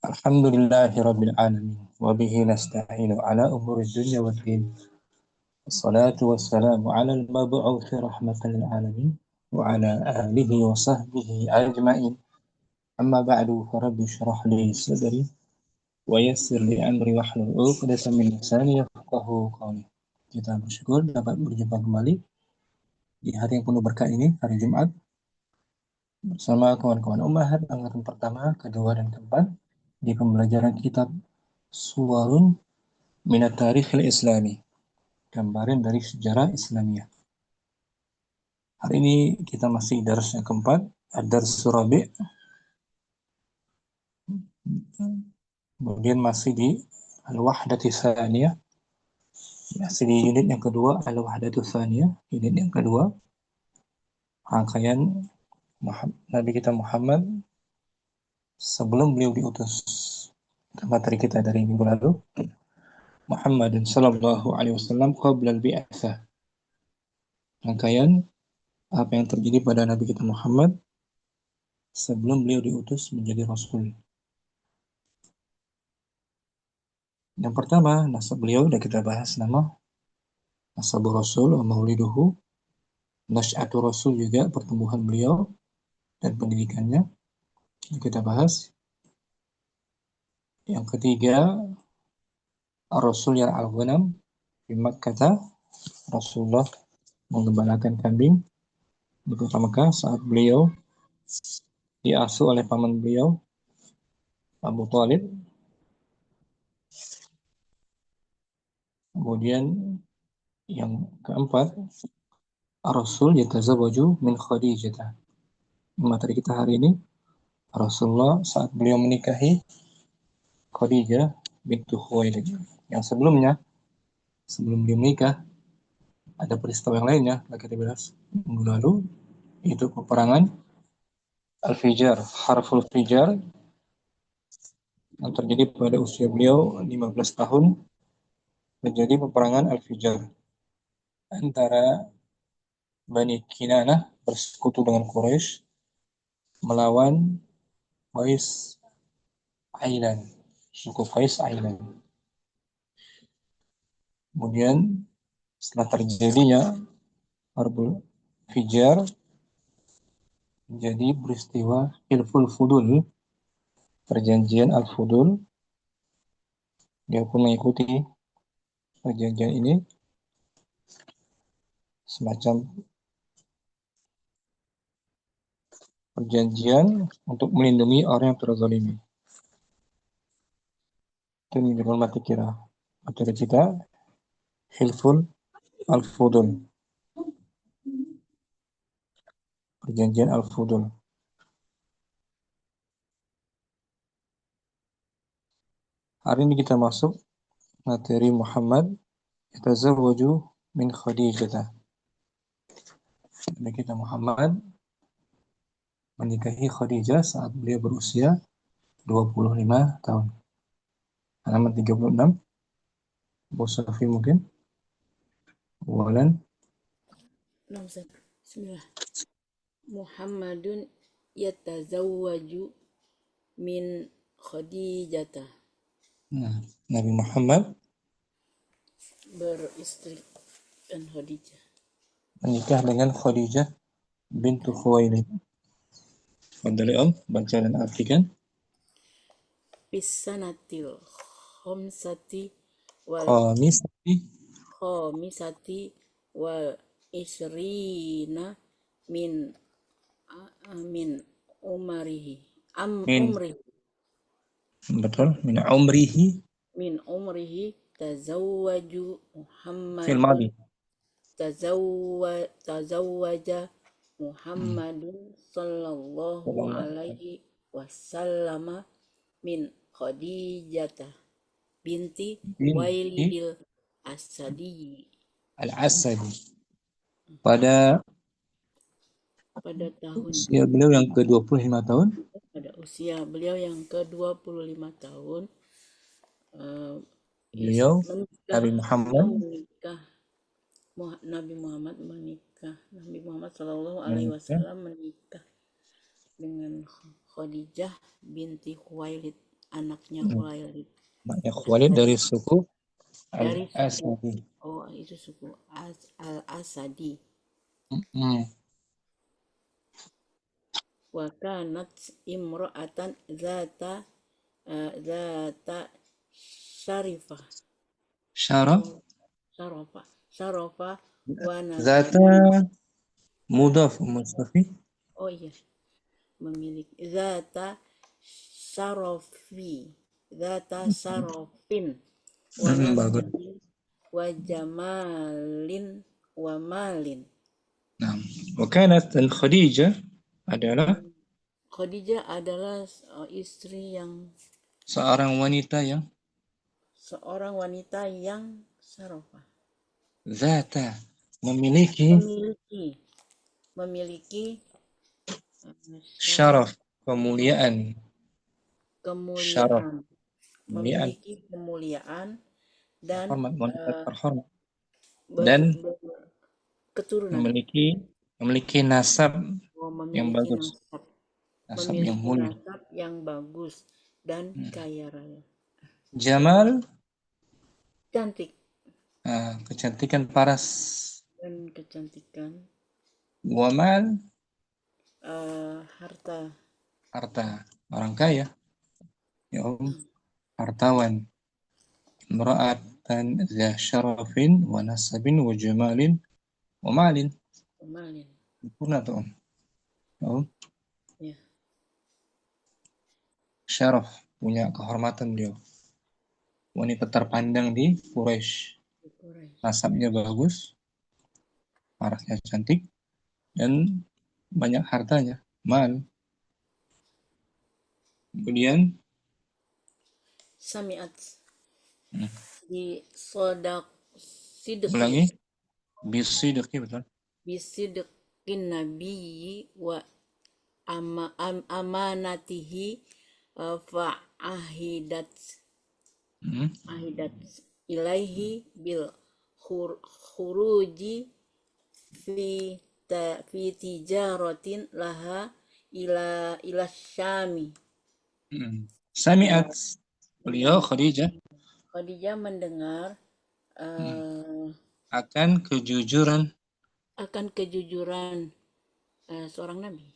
Alhamdulillahi Rabbil Alamin. Wabihi nasta'inu ala umuri dunya wad din. Assalatu wassalamu ala al-mabu'uthi rahmatan lil alamin. Wa ala alihi wa sahbihi ajma'in. Amma ba'du farabbi syrah li sadri. Wa yassir li amri wahlul 'uqdatam min lisani yafqahu qawli. Kita bersyukur dapat berjumpa kembali di hari yang penuh berkah ini, hari Jumat, bersama kawan-kawan Ummahat angkatan pertama, kedua, dan keempat di pembelajaran kitab Suwarun Minat Tarikhil Islami, gambaran dari sejarah Islamiyah. Hari ini kita masih dars yang keempat, ad-dars Rabi'. Kemudian masih di Al-Wahdati Tsaniyah, masih di unit yang kedua, Al-Wahdatu Tsaniyah, unit yang kedua, rangkaian Nabi kita Muhammad sebelum beliau diutus. Materi kita dari minggu lalu, Muhammadun sallallahu alaihi wasallam qabla al-bi'atsah. Rangkaian apa yang terjadi pada Nabi kita Muhammad sebelum beliau diutus menjadi Rasul. Yang pertama, nasab beliau sudah kita bahas, nama Nasabur Rasul wa Mauliduhu, Nash'atu Rasul juga pertumbuhan beliau dan pendidikannya kita bahas. Yang ketiga, Ar-Rasul yar'al ghanam di Makkah, Rasulullah menggembalakan kambing di kota Mekah saat beliau diasuh oleh paman beliau Abu Thalib. Kemudian yang keempat, Ar-Rasul yatazawwaju min Khadijah. Materi kita hari ini, Rasulullah saat beliau menikahi Khadijah bintu Khuwailid. Yang sebelumnya, sebelum beliau menikah, ada peristiwa yang lainnya, kita bahas minggu lalu, yaitu peperangan Al-Fijar, Harful Fijar, yang terjadi pada usia beliau 15 tahun, menjadi peperangan Al-Fijar antara Bani Kinanah bersekutu dengan Quraisy melawan Qais Ailan, suku Qais Ailan. Kemudian setelah terjadinya Harbul Fijar, menjadi peristiwa Hilful Fudul, perjanjian Al-Fudul. Dia pun mengikuti perjanjian ini, semacam perjanjian untuk melindungi orang yang terzalimi. Itu menjadi materi kita Hilful Al-Fudul, perjanjian Al-Fudul. Hari ini kita masuk materi Muhammad yatazawwaju min Khadijah. Nabi kita Muhammad menikahi Khadijah saat beliau berusia 25 tahun. Halaman 36. Abu Safi mungkin. Walan. Bismillah. Muhammadun yatazawwaju min Khadijata. Nabi Muhammad beristri dan Khadijah. Menikah dengan Khadijah bintu Khuwailid. Fadali baca dan artikan. Bisanatil khomsati wal isrina min umrihi betul, min umrihi tazawwaju fil madi tazawwaja Muhammadun sallallahu alaihi wasallam min Khadijata binti Wailidil Asadi Al-Asadi pada tahun usia beliau yang ke-25 tahun. Pada usia beliau yang ke-25 tahun, beliau Nabi Muhammad Sallallahu Alaihi Wasallam menikah dengan Khadijah binti Khuwailid. anaknya Khuwailid. Anaknya Khuwailid dari suku Dari suku, Al-Asadi. itu suku Al-Asadi. Wa kanat imra'atan zata syarifah. Syaraf. Syarafa wa Zata nasabin. mudhaf Mustafi. Oh iya, memiliki zata syarafi, zata syarafin wa Bagus. nasabin wa jamalin wa malin. Nah, wa kanat Khadijah adalah Khadijah adalah istri yang seorang wanita yang seorang wanita yang syarafah, zata memiliki memiliki syaraf, syaraf, kemuliaan, syaraf, kemuliaan, kemuliaan, memiliki kemuliaan dan hormat, wanita terhormat, ber, dan ber, keturunan. memiliki nasab yang Memiliki bagus, nasab yang memiliki mulia. nasab yang bagus dan kaya raya. Jamal, Cantik kecantikan paras. dan kecantikan. Wamal, Harta. harta, orang kaya, ya hartawan. Imra'atan za syarafin wa nasabin wa jamalin wa malin. Malin. Sempurna tuh. Oh, Ya. syaraf, punya kehormatan dia. Wanita terpandang di Quraisy. Nasabnya bagus, parasnya cantik, dan banyak hartanya. Mal. Kemudian Samiat di sodak sidqi ulangi bisidqi, betul. bisidqin nabi wa amanatihi fa'ahidat ahidat ilaihi bil khuruji fi tijaratin laha ila syami. Sami'at, beliau Khadijah Khadijah mendengar akan kejujuran seorang nabi,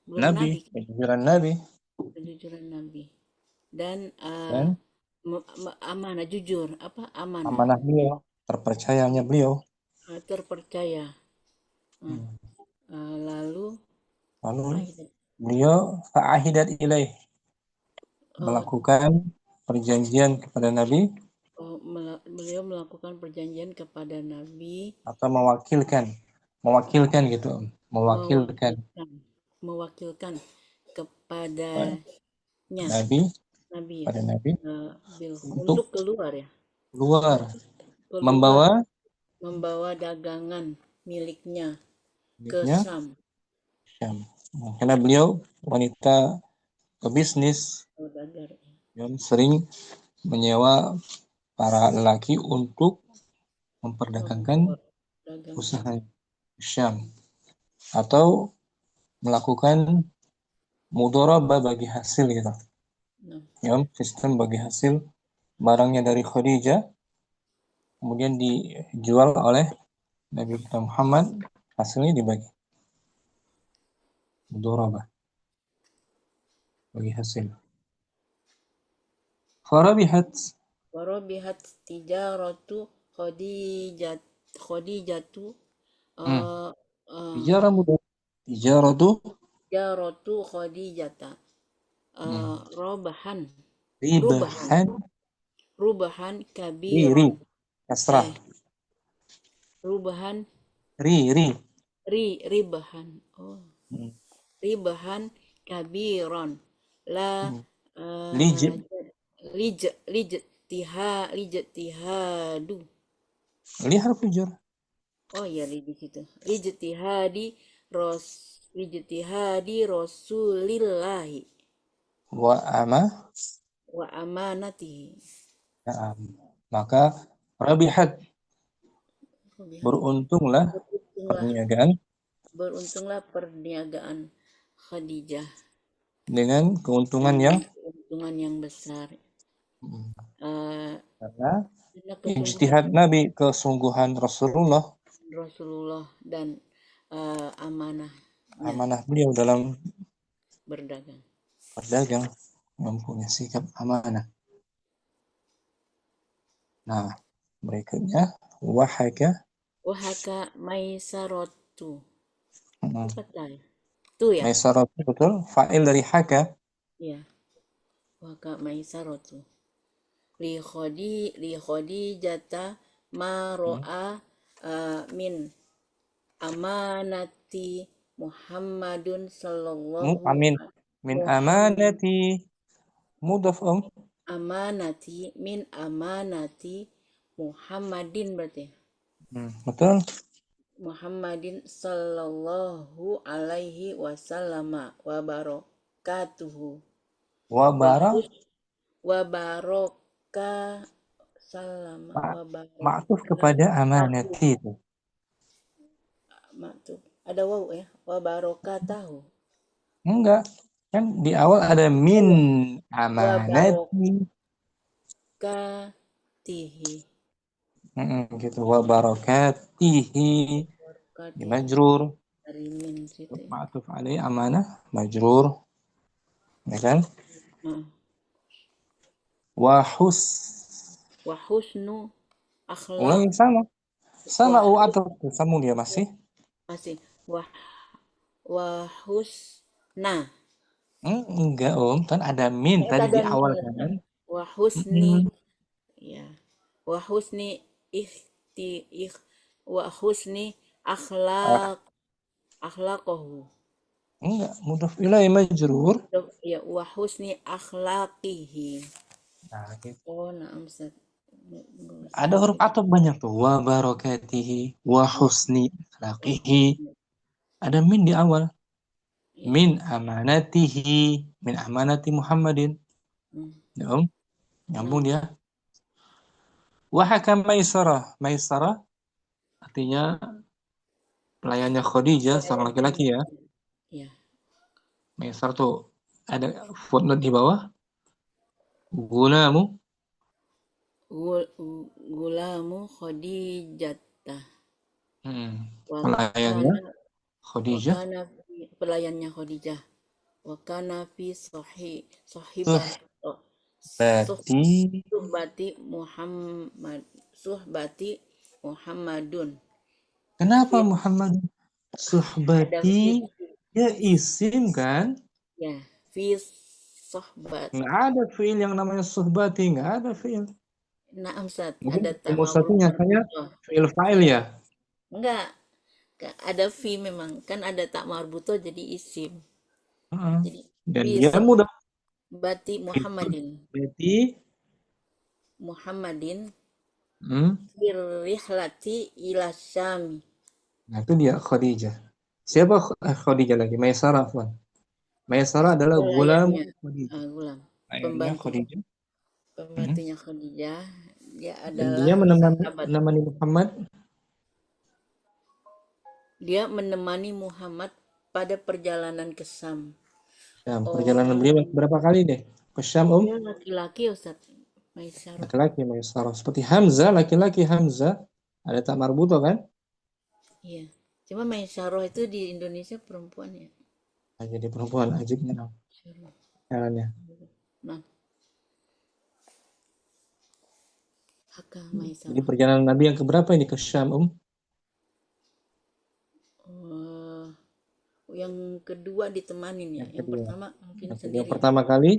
belum nabi, kejujuran Nabi kejujuran nabi dan dan amanah, jujur, amanah, amanah beliau, terpercayanya beliau. terpercaya. Lalu Lalu beliau fa'ahidat ilaih, melakukan perjanjian kepada Nabi beliau melakukan perjanjian kepada Nabi, atau mewakilkan gitu, mewakilkan kepadanya Nabi Nabi ya, pada Nabi untuk untuk keluar membawa dagangan miliknya ke Syam. Karena beliau wanita pebisnis yang sering menyewa para lelaki untuk memperdagangkan usaha Syam atau melakukan mudharabah bagi hasil gitu. Ya, sistem bagi hasil barangnya dari Khadijah kemudian dijual oleh Nabi kita Muhammad, hasilnya dibagi. Mudharabah bagi hasil. Warabihat tijaratu Khadijatu Tijaratu tijaratu Khadijata robahan ribahan rubahan kabiron kasrah rubahan ribahan ribahan kabiron la lijtihadu. Li harfu jar. Oh iya, di situ. Lijtihadi Rasulillahi Wa amanatihi. Maka rabihat, beruntunglah perniagaan Khadijah dengan keuntungan yang keuntungan yang besar. Karena Karena kesungguhan ijtihad Nabi, kesungguhan Rasulullah, Rasulullah dan amanahnya amanah beliau dalam berdagang. berdagang, mempunyai sikap amanah. Nah, berikutnya wahaka. Wahaka Maisarotu. Hmm. Tepat lah ya. Itu ya? Maisarah betul, fa'il dari haka. Iya. Wahaka Maisarotu. Li Khadijata ma ro'a min amanati Muhammadun sallallahu Amin. Min Muhammad amanati mudaf amanati min amanati Muhammadin berarti betul. Muhammadin sallallahu alaihi wasallam wa barakatuhu wa Wabara hus wa baraka salama wa ma'tuf kepada barakatuhu amanati itu. maktub ada waw ya wa barakatuhu Enggak. Kan di awal ada min iya wa amanati. barakatihi Gitu. Wa barakatihi. Di barakatihi majrur. dari min situ ya. Ma'tuf alaih amanah. Majrur. Ya kan? Wahus. Wa husnu akhlak Ulangi sama. Sama wah atau sambung dia masih. masih wah wahusna Enggak kan ada min tadi ada di awal min kan. wahusni Mm-mm. ya wahusni ikhti ikh wahusni akhlak akhlaqahu Enggak, mudhaf ilaih majrur. ya wahusni akhlaqihi Nah, gitu. oh naam Ustaz. Ada huruf atop banyak tuh. Wa barakatihi, wa Ya, husni oh, akhlaqihi. Ada min di awal. ya. Min amanatihi, min amanati Muhammadin. Hmm. Ya, Om. Nyambung Nah, dia. Wa hakam Maisarah. Maisarah artinya pelayannya Khadijah, seorang laki-laki ya. ya Maisarah tuh ada footnote di bawah. Gulamu. gulamu Khadijata Pelayannya wakana Khadijah. wakana pelayannya Khadijah wakana fi Tuh, sahibah oh, berarti suhbati Muhammad suhbati Muhammadun kenapa fi Muhammad ada suhbati fi ya isim kan? ya fi sohbat Nggak ada fiil yang namanya suhbati, nggak ada fiil. naam Ustaz Mungkin ada tak ketemu ma'ruf satunya saya marbutoh fiil fa'il ya ya. enggak ada fi memang kan ada tak marbutoh jadi isim Heeh. jadi Dan fi dia mudah. sohbati Muhammadin Berarti Muhammadin hmm, firrihlati ila syami nah itu dia Khadijah. Siapa Khadijah lagi? Maisarah, Afwan. Maisarah adalah gulam pelayannya Khadijah. gulam Ayahnya pembantu Khadijah. Hmm. pembantunya Khadijah dia Dan dia adalah menemani, sahabat menemani Muhammad. dia menemani Muhammad pada perjalanan ke Syam Nah, perjalanan oh beliau berapa kali deh? Ke Syam, dia laki-laki Ustaz Maisarah Laki-laki Maisarah. Seperti Hamzah, laki-laki Hamzah. Ada tak marbuto kan? iya cuma Maisarah itu di Indonesia perempuan ya Nah, jadi perempuan ajibnya dong. Caranya. nah haka Jadi Maisarah perjalanan Nabi yang keberapa ini ke Syam, oh, yang kedua ditemanin ya Yang yang kedua. pertama mungkin Yang sendiri pertama kali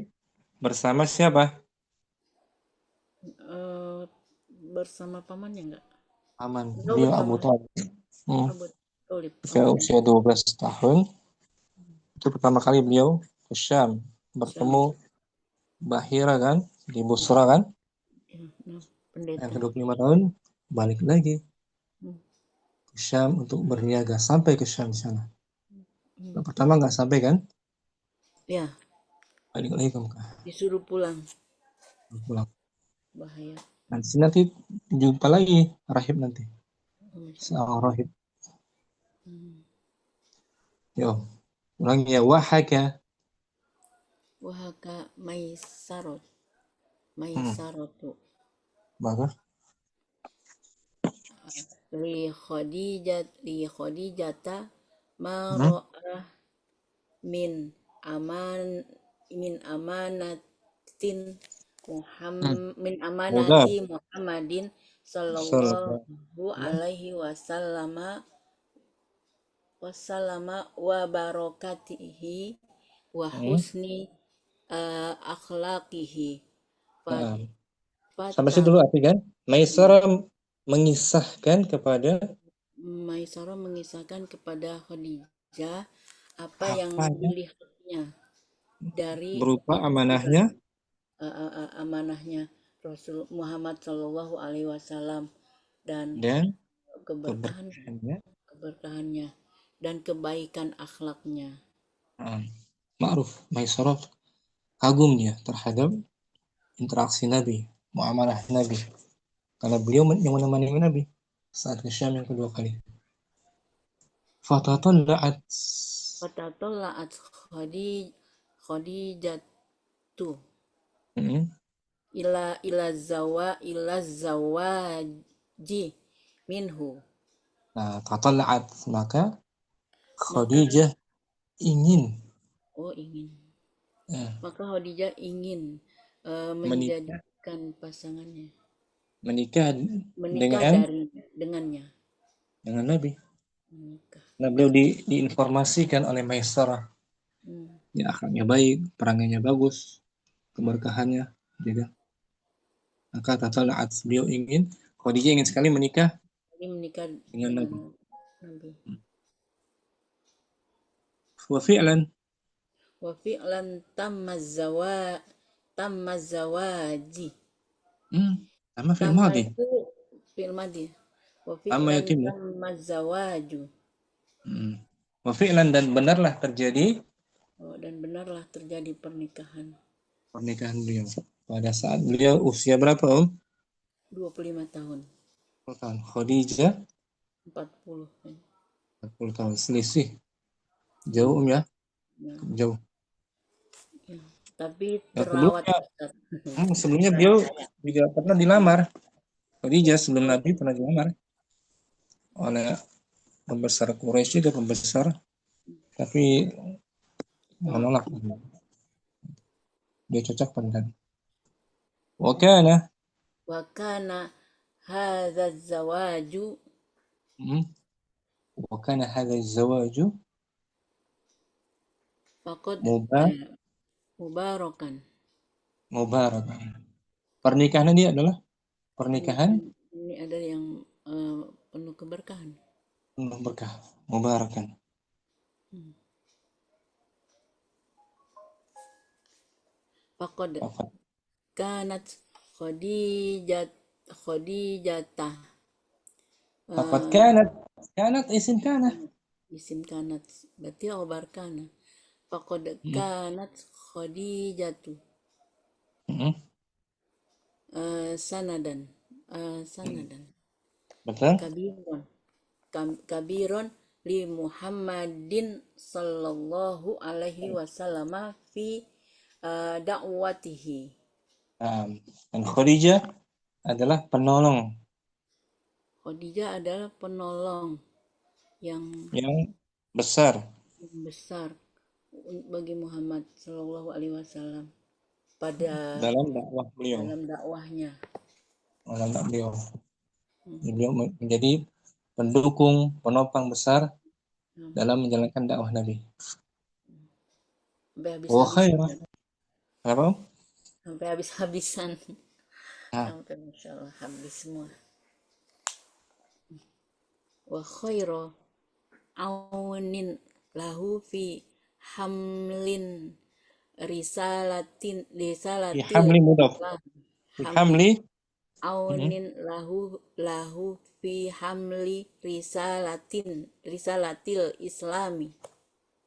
bersama siapa? eh, bersama pamannya enggak Aman. oh Beliau Abu bersama Thalib. Hmm. Abu Thalib Ketika oh usia 12 tahun, itu pertama kali beliau ke Syam. Syam Bertemu Bahira kan? Di Busra kan? ya, nah, Yang pendeta ke-25 tahun, balik lagi hmm, ke Syam untuk berniaga. Sampai ke Syam di sana. hmm. Yang pertama nggak sampai kan? Ya Balik lagi ke Mekah. disuruh pulang Pulang. bahaya Nanti jumpa lagi rahib nanti. oh, Masya Allah. Seorang rahib. Hmm. Yo, ulangi ya wahaka. Wahaka maisarot. Hmm, Maisarotu. bagus. Li Khadijata Hmm, maro'ah min aman min amanatin hmm. min Mudhaf. amanati Muhammadin Sallallahu sallallahu alaihi alaihi wasallama wa barakatihi wa wasallam. husni akhlaqihi. Fat Nah, sampai situ fatat dulu arti kan. Maisarah mengisahkan kepada Maisarah mengisahkan kepada Khadijah apa yang apa ya dilihatnya dari berupa kehidupan amanahnya amanahnya Rasul Muhammad Shallallahu Alaihi Wasallam dan dan keberkahan keberkahannya. keberkahannya dan kebaikan akhlaknya. Nah, ma'ruf Maisarah kagum dia terhadap interaksi Nabi, muamalah Nabi. Karena beliau yang menemani Nabi saat ke Syam yang kedua kali. Fatatalla'at. Fatatola'at Khadijatu Hmm, ila zawaji minhu. nah, tatalla'at maka Maka Khadijah ingin ingin. eh, Maka Khadijah ingin menikah menjadikan pasangannya, menikah menikah dengan dengannya, Nabi. menikah. Nah, beliau diinformasikan oleh Maisarah, Hmm. ya akhlaknya baik, perangannya bagus, keberkahannya juga. Maka tatalla'at beliau ingin, Khadijah ingin sekali menikah Jadi menikah dengan dengan Nabi. Nabi. Wa fi'lan, Wa fi'lan tamma zawaji. sama fi'il Tamma madhi, itu fi'il madhi. Wa sama fi'lan yatimmu. tamma zawaju. Wa fi'lan dan benarlah terjadi Dan benarlah terjadi pernikahan pernikahan beliau. Pada saat beliau usia berapa, Om? 25 tahun. 40 tahun. Khadijah 40 kan. 40 tahun. Selisih jauh, Hmm. Om ya. Nah, Jauh. ya. Tapi Nah, terawat Ustaz. sebelumnya beliau juga pernah dilamar. Khadijah sebelum Nabi pernah dilamar oleh pembesar Quraisy dan pembesar, tapi Tolak. menolak. Dia cocok dengan. Wa kana Wa kana hadza zawaju hmm, wa kana hadha az-zawaju faqad mubah mubarakan. mubarakan. Pernikahan dia adalah pernikahan Pernikahan ini ada yang penuh keberkahan. penuh berkah, mubarakan. Hmm. Faqad Faqad kanat Khadijat Khadijatah faqad eh, kanat isim kana. isim kanat berarti khabar kana. Faqad Hmm. kanat Khadijatu Hmm. sanadan sanadan Betul? kabiron kabiron li Muhammadin sallallahu alaihi wasallam fi dakwatihi. Dan Khadijah adalah penolong Khadijah adalah penolong yang yang besar besar bagi Muhammad sallallahu alaihi wasallam pada dalam dakwah beliau. dalam dakwahnya. Dalam dakwah beliau. Hmm. Jadi beliau menjadi pendukung, penopang besar Hmm. dalam menjalankan dakwah Nabi. Sampai Wa habis-habisan khairah. kan? Apa? Sampai habis-habisan. Nah, Sampai masya Allah habis semua. Wa khairu aunin lahu fi hamlin fi risalatil hamli mudaf. Islam. Fi Hamli hamli. Hmm. aunin lahu fi hamli risalatil Islami.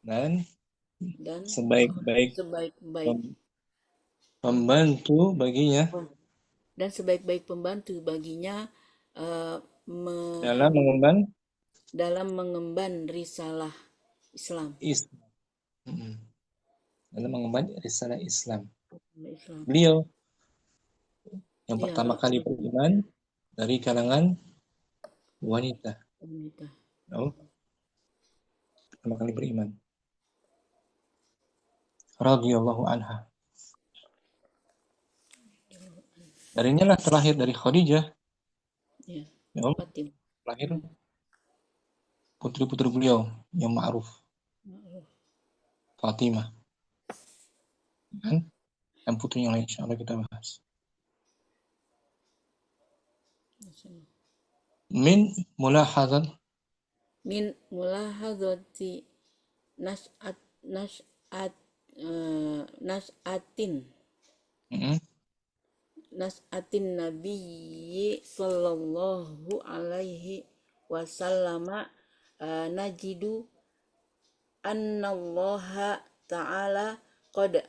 Dan Dan sebaik-baik sebaik-baik pembantu baginya pembantu baginya eh, dalam mengemban dalam mengemban risalah Islam. Islam. Hmm. dalam mengemban risalah Islam. Islam. Beliau yang Iya, pertama kali beriman dari kalangan wanita. wanita. Oh, pertama kali beriman. Radhiyallahu anha. Darinya lah terlahir dari Khadijah. Ya, Ya, Fatim. lahir putri-putri beliau yang ma'ruf. Fatimah. Kan? Dan putri yang lain insyaAllah kita bahas. Min mulahazat. Min mulahadzati nas'at nas'at nas'atin nas'atin nabiyyi sallallahu alaihi wasallama najidu annallaha ta'ala qad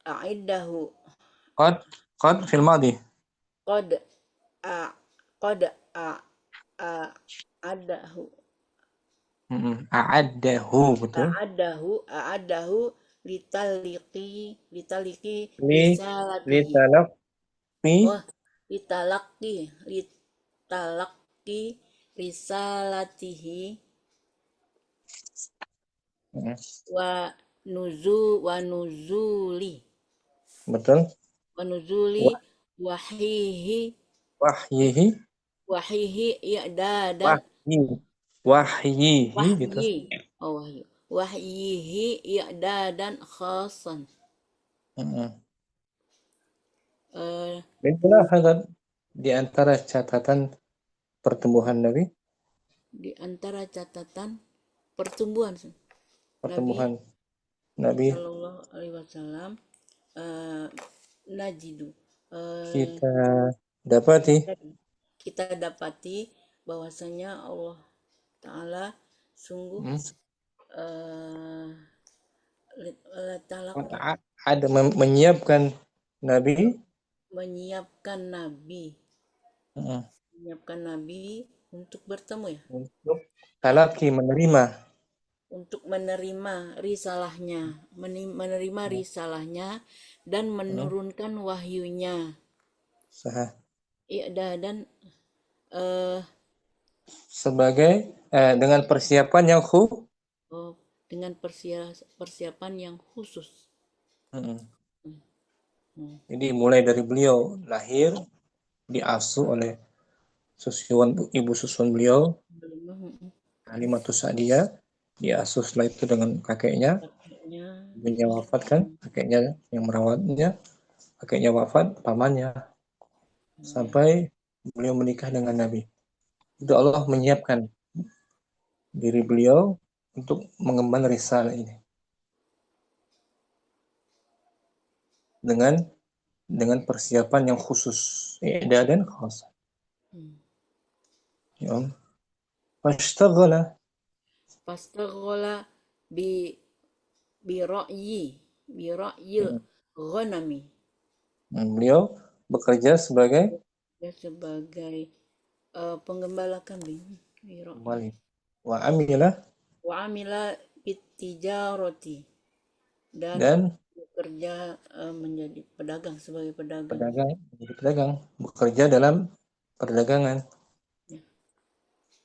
a'iddahu Qad fil madi. qad a qad a a'adahu A'addahu, betul. a'adahu litaliki Li risalatihi. litalaqi. Oh, litalaki risalatihi wa wa nuzuli Betul. wa nuzuli wahyihi Wahyihi. wahyihi i'dadan Wahyi. Wahyihi gitu. wahyi oh wahyu wahyihi i'dadan khasan. Min mulahazat, di antara catatan pertumbuhan Nabi, Di antara catatan pertumbuhan Nabi Nabi Shallallahu Alaihi Wasallam najidu kita dapati kita dapati bahwasanya Allah Ta'ala sungguh ada menyiapkan Nabi menyiapkan Nabi untuk bertemu ya, untuk talaki, menerima untuk menerima risalahnya dan menurunkan wahyunya. sah Iya dan sebagai dengan persiapan yang dengan persiapan yang khusus. Jadi mulai dari beliau lahir, diasuh oleh ibu susuan beliau, Halimatus Sa'diyah, diasuh setelah itu dengan kakeknya, ibunya wafat kan, kakeknya yang merawatnya, kakeknya wafat, pamannya, sampai beliau menikah dengan Nabi. Itu Allah menyiapkan diri beliau untuk mengemban risalah ini dengan persiapan yang khusus, dan khas. Ya, Pastaghala bi ra'yil ghanami. Beliau bekerja sebagai penggembala kambing. Wa amila bitijarati dan bekerja menjadi pedagang, sebagai pedagang bekerja dalam perdagangan,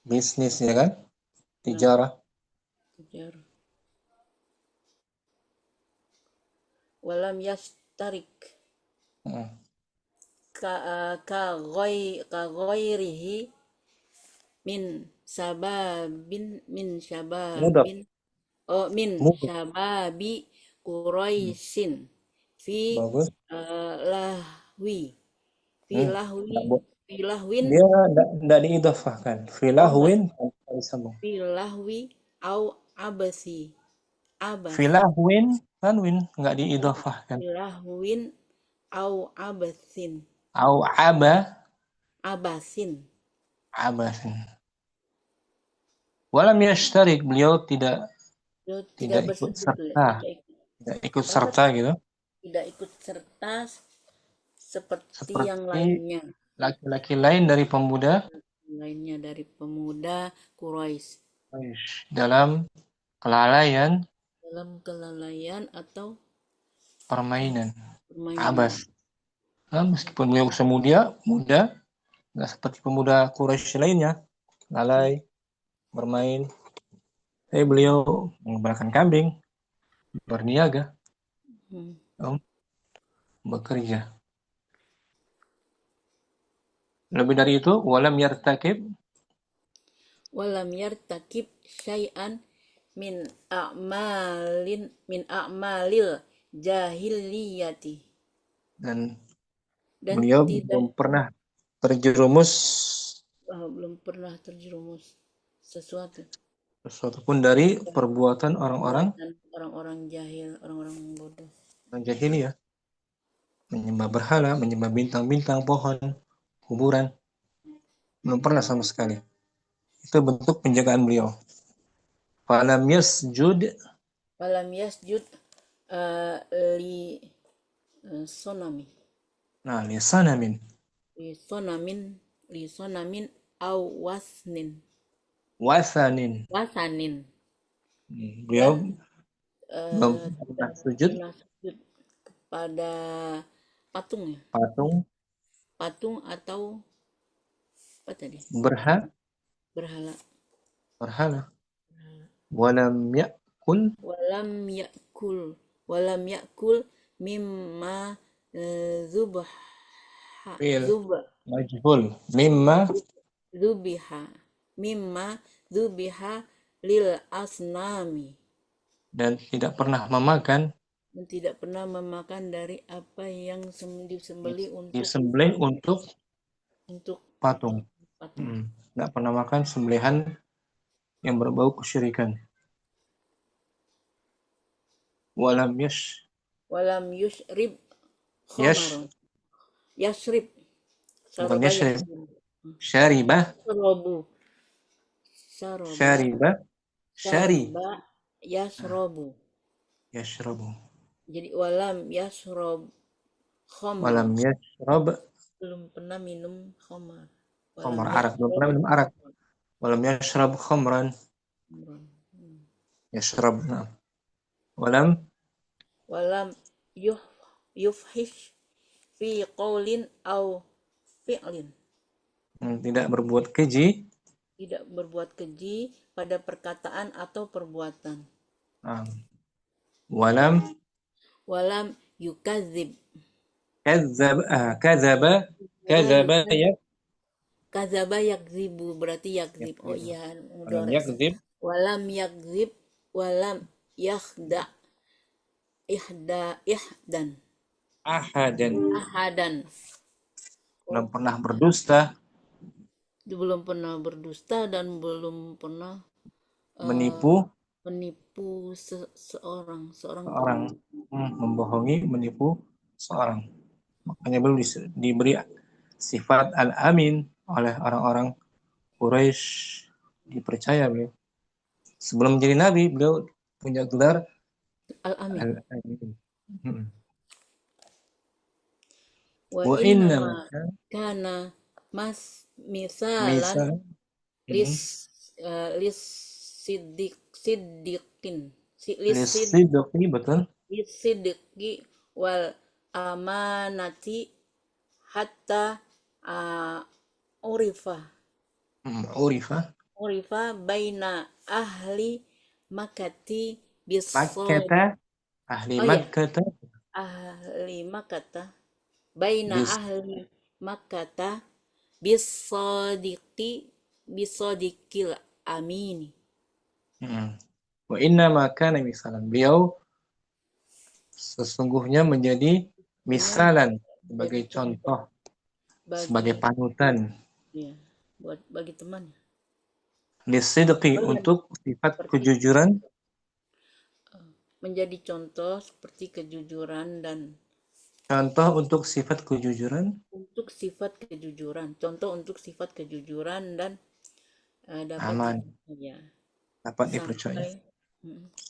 bisnis ya kan, tijarah. Walam yastarik ka ghairihi min syababi Quraisyin fi lahwi dia tidak diidhafahkan fi lahwin au abasi fi lahwin tanwin nggak diidhafahkan lahwin au abasin walam yashtarik, beliau tidak ikut serta gitu, tidak ikut serta seperti yang lainnya, laki-laki lain dari pemuda Quraisy dalam kelalaian atau permainan, permainan. abas. Meskipun beliau muda, nggak seperti pemuda Quraisy lainnya, lalai, bermain. Tapi beliau mengembalakan kambing, berniaga, Hmm. bekerja. Lebih dari itu, walam yartakib, Walam yartakib syai'an min a'malil jahiliyati, dan dan beliau tidak belum pernah terjerumus belum pernah terjerumus sesuatu sesuatu pun dari perbuatan orang-orang perbuatan orang-orang jahil, orang-orang bodoh. jahiliyah, menyembah berhala, menyembah bintang-bintang, pohon, kuburan, belum pernah sama sekali. Itu bentuk penjagaan beliau. Falam yasjud, Walam yasjud li sonami, nah lisanamin, li sonamin, li sonamin au wasnin, wasanin. wasanin, Beliau dan belum tidak pernah sujud pernah sujud kepada patung ya, patung, patung atau apa tadi, berhala. berhala. Walam yakul, Walam yakul, walam yakul mimma zubha, fil zubha, majhul, mimma, zubiha, mimma zubiha lil asnami, dan tidak pernah memakan, dan tidak pernah memakan dari apa yang disembeli disembelih untuk patung. patung. Nggak pernah makan sembelihan yang berbau kesyirikan. Walam Walam yusrib yash, khomaron, yasrib, bukan saroba yashrib, yasrib, syaribah, sarobu, saroba, syaribah, syari, saroba, yasrobu. yashrabu. Jadi walam yasrob Walam khomaron, yashrab, belum pernah minum khamar. Walam khamar arak, belum yasrob pernah minum arak. Walam yashrab khamran, khamron. yashrab. Nah. Walam, Walam yuh yufhish fi qaulin au fi'lin, tidak berbuat keji. tidak berbuat keji pada perkataan atau perbuatan. Walam Walam yukazib, kadzab, kadzaba, kadzaba ya, kazaba yakzibu, berarti yakzib. Oh yakzib. iya, Walam mudhari. yakzib Walam yakzib, walam yakhda, ihdan, ahadan, ahadan. belum pernah berdusta, Belum pernah berdusta dan belum pernah menipu menipu seorang seorang, pun. membohongi, menipu seorang. Makanya belum diberi sifat al-amin oleh orang-orang Quraisy, dipercaya beliau. Sebelum menjadi nabi, beliau punya gelar Al-Amin. al-amin. Wa Wa inna inna ma maka kana mas misalan misal, lis lis siddiqin, lis lisidqi, betul, siddiqi wal amanati hatta uh, urifa urifa, baina ahli makati bisod. makkata, ahli Oh ya, makkata, ahli makata, baina bis, ahli makata bisodiqi, bisodiqil amini. wa inna maka misalan, beliau sesungguhnya menjadi Punya misalan, jadi sebagai contoh contoh, bagi, sebagai panutan, ya, buat bagi teman. lisidqi, Oh ya, untuk sifat seperti kejujuran, menjadi contoh seperti kejujuran dan contoh untuk sifat kejujuran, untuk sifat kejujuran, contoh untuk sifat kejujuran dan dapat aman, dipercaya dapat dipercaya. sampai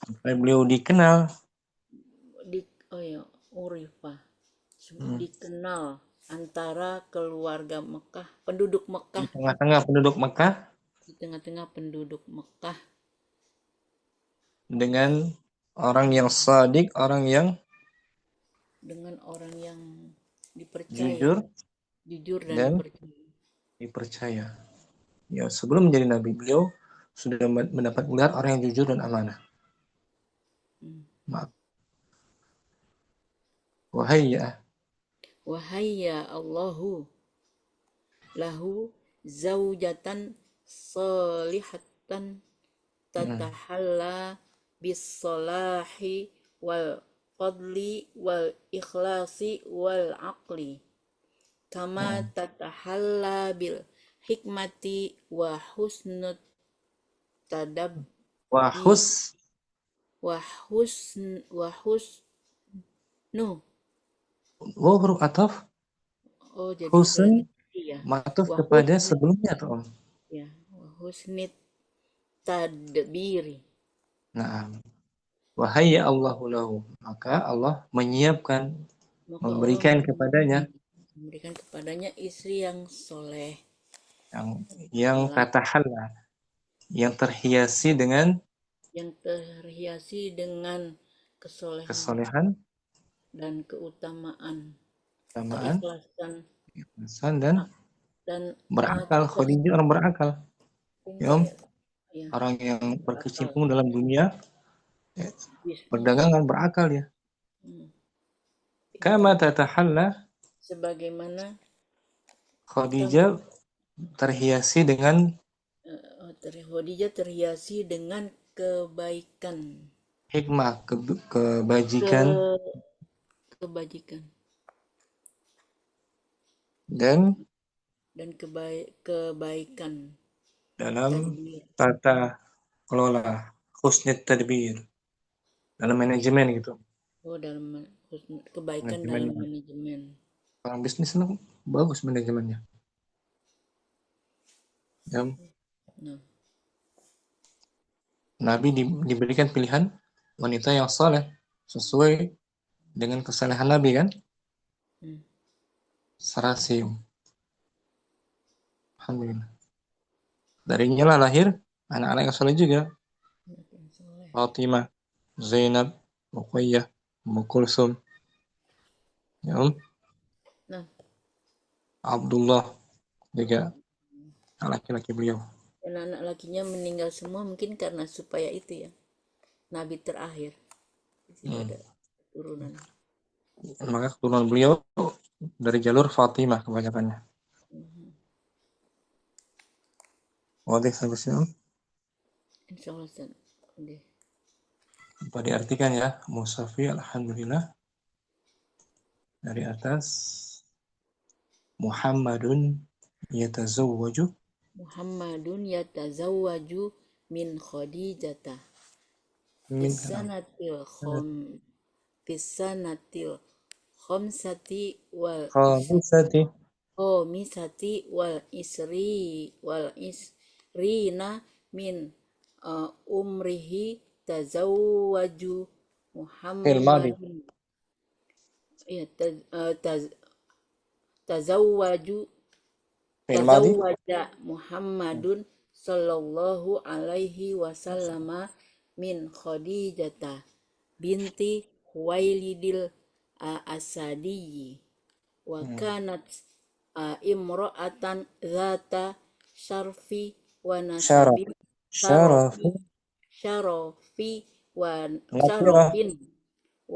Sampai beliau dikenal, di, oh ya, urifa, hmm, dikenal antara keluarga Mekah, penduduk di Mekah, tengah-tengah penduduk Mekah di tengah-tengah penduduk Mekah dengan orang yang sadik, orang yang dengan orang yang dipercaya, jujur jujur dan dan dipercaya. dipercaya. Ya, sebelum menjadi nabi beliau sudah mendapat gelar orang yang jujur dan amanah. Maaf. Wahai ya, Wahai ya Allahu lahu zaujatan salihatan tatahalla bis salahi wal fadli wal ikhlasi wal aqli kama tatahalla bil hikmati wa husnut tadabbi wahus, wa husnu huruf ataf, oh jadi ke husn, ya matuf wa kepada husnit sebelumnya atau om? ya wa husnit tadbiri. Nah, wahai ya Allahu lahu, maka Allah menyiapkan, Maka Allah memberikan kepadanya memberikan kepadanya istri yang soleh, yang yang soleh, tatahalla, yang terhiasi dengan yang terhiasi dengan kesolehan kesolehan, dan keutamaan, kesamaan, keikhlasan keikhlasan dan dan berakal. cerdas, Khadijah orang berakal, ya pintar om, ya, ya orang yang berakal, berkecimpung dalam dunia bisnis, perdagangan berakal ya. Kama pintar. tatahalla, Sebagaimana kamu Khadijah terhiasi dengan Khadijah terhiasi dengan kebaikan, hikmah, ke kebajikan kebajikan dan dan kebaikan dalam tadbir. tata kelola, husnul tadbir, dalam manajemen gitu. Oh, dalam kebaikan dalam Manajemennya. manajemen. Orang bisnis itu bagus manajemennya. Ya, Nah, Nabi diberikan pilihan wanita yang saleh sesuai dengan kesalehan Nabi kan? Sarasim. Alhamdulillah. Darinya lah lahir anak-anak yang saleh juga. Fatimah, Zainab, Ruqayyah, Ummu Kulsum, ya, nah, Abdullah juga laki-laki beliau. dan anak lakinya meninggal semua mungkin karena supaya itu ya, Nabi terakhir. Tidak ada turunan. Maka keturunan beliau dari jalur Fatimah kebanyakannya. Wadih sampai sini. Insya Allah. Oke. Apa diartikan ya? Musafi, alhamdulillah. Dari atas, Muhammadun yatazawwaju Muhammadun yatazawwaju min Khadijata min fisanatil khom fisanatil khomsati wal khamisati misati wal isrina min umrihi tazawwaju fil madi Muhammadun ya tazawwaju fil madi tazawwaja Muhammadun sallallahu alaihi wasallama min Khadijata binti Huwailidil Asadiyyi wa kanat imra'atan zata syarfi wa syaraf nasabin syarafu syarafi syarafi wa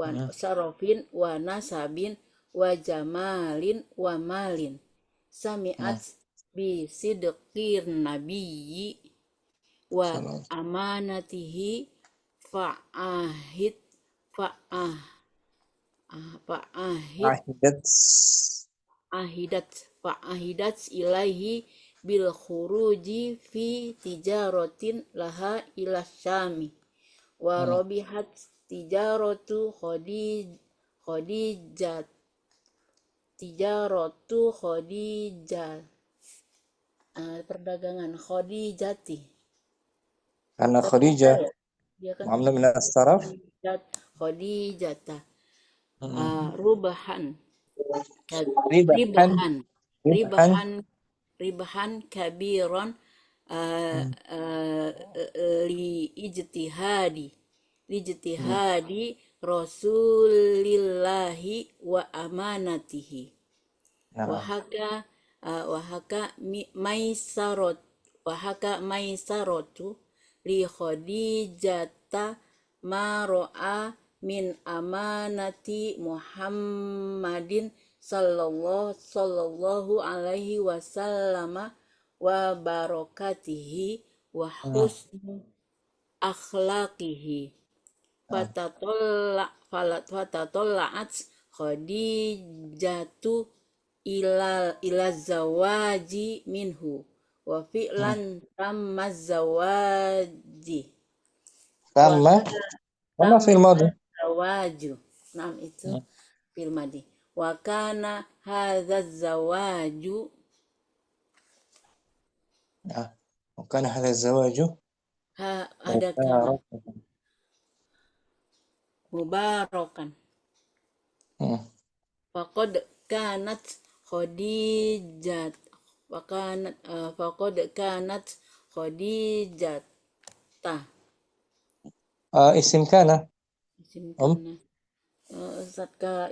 nakirah. syarafin wa nasabin wa jamalin wa malin sami'at bi sidqir nabiyyi wa Salam. amanatihi fa'ahid fa'ah fa'ahid Ahidat fa'ahidat ilaihi bil khuruji fi tijaratin laha ila syami wa rabihat tijaratu khadijat tijaratu khadijat perdagangan khadijati karena tapi Khadijah ya dia kan muamlah min as-saraf khadijata rubahan ribahan ribahan ribahan ribahan ribahan kabiron li ijtihadi rasulillahi wa amanatihi. Nah, Wahaka maisarotu li khadijata ma ro'a min amanati Muhammadin sallallahu alaihi wasallam wa barakatihi wa husnu akhlaqihi. Fatatolla'at khadijatu ila zawaji minhu wa fi'lan tamma zawaji wa sama fil tamma madi. zawaju. Nah, itu fil madi. Wa kana hadza zawaju وكان هذا الزواج ada kana مباركا. mubarakan. Faqad kanat khadijat faqad kanat khadijata isim kana isim kana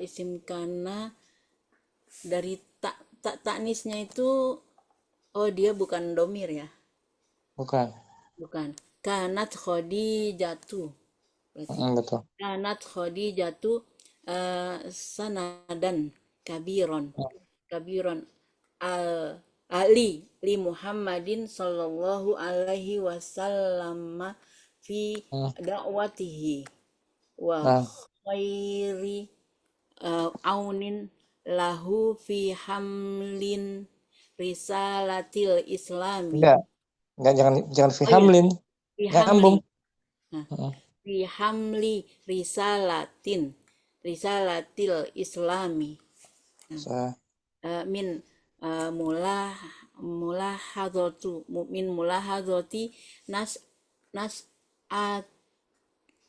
isim kana dari taknisnya itu dia bukan domir ya, bukan. kanat khadijatu berarti Betul. kanat khadijatu sanadan kabiron ali li Muhammadin sallallahu alaihi wasallam fi da'watihi wa khairi aunin lahu fi hamlin risalatil islami. Enggak, jangan fi Oh iya, hamlin. fi hamli. Nyambung. Nah, fi hamli risalatil islami. Min mulahadzati nas'at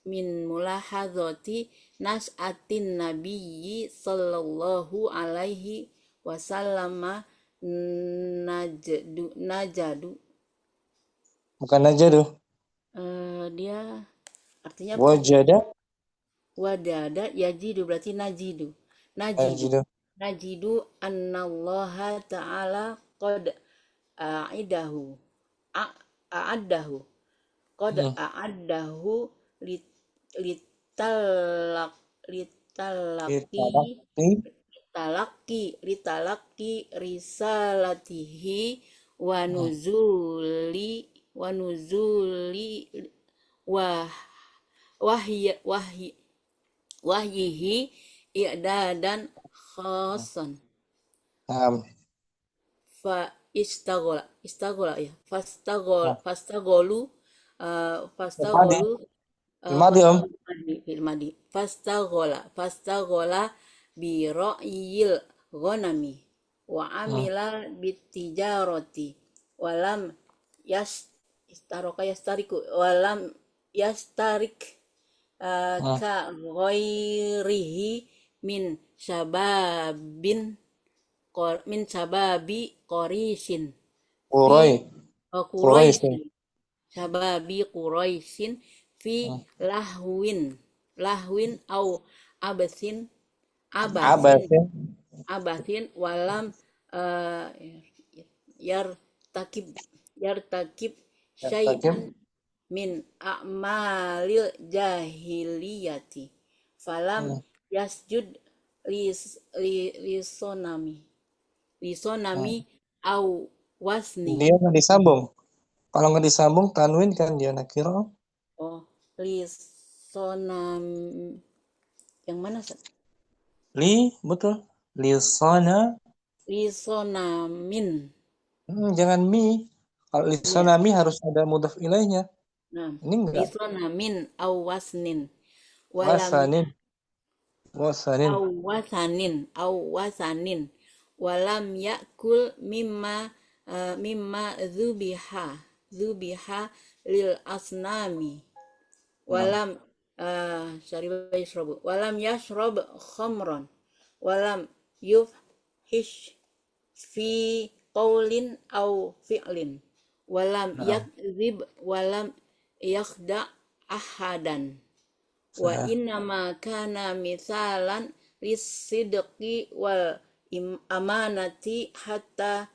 min mulahadzati nas'atin nabiyyi sallallahu alaihi wasallam najadu. Bukan najadu. Dia artinya Wajada. wadada yajidu berarti najidu annallaha ta'ala qad a'adahu litalaqi risalatihi wa nuzuli wahyihi i'dadan khasan. Fa istagola ya fastagolu fastagola bi ra'yil ghanami wa amila bitijarati walam walam yastarik ka ghairihi min sababi Quraisyin sababi Quraisyin fi lahwin au abathin walam yartakib syai'an min a'malil jahiliyati falam yasjud lisonami au wasni. Dia nggak disambung. Kalau nggak disambung tanwin kan dia nakiro. Lisonam yang mana Sat? Betul. Lisonamin. Jangan mi. Kalau lisonami harus ada mudhaf ilaihnya. Nah, ini enggak. Lisonamin au wasnin. Wasanin. Walam yakul mimma zubiha lil asnami. Walam yashrab khamran. Walam yufhish fi qawlin au fi'lin. Walam yakzib walam yakhda ahadan. wa innama kana mithalan lisidqi wal amanati hatta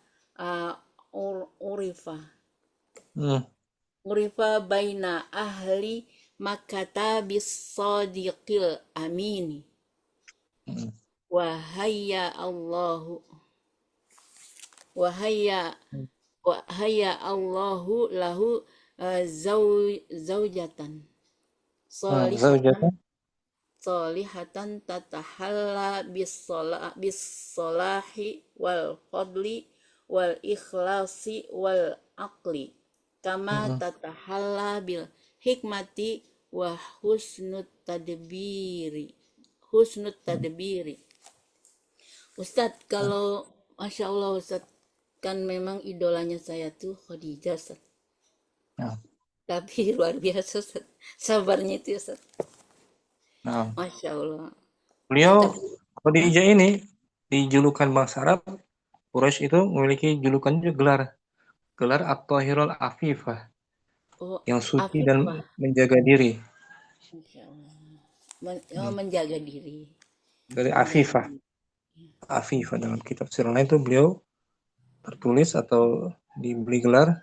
urifa baina ahli makkata bis sadiqil amini wahaya Allahu wahaya Allahu lahu zaujatan Zaujatan. solihatan tatahalla bis solahi wal fadli wal ikhlasi wal aqli kama tatahalla bil hikmati wa husnut tadbiri. Ustadz, kalau Masya Allah Ustadz, kan memang idolanya saya tuh Khadijah Ustadz. Nah. Tapi luar biasa Ustadz, sabarnya itu Ustadz. Nah. Masya Allah. Beliau Khadijah ini dijulukan bangsa Arab, Quraisy itu memiliki julukan juga gelar At-Tahirul Afifah, yang suci Afifah. dan menjaga diri. Masya Allah. Menjaga diri. Dari Afifah. Afifah dalam kitab sirah lain itu beliau tertulis atau diberi gelar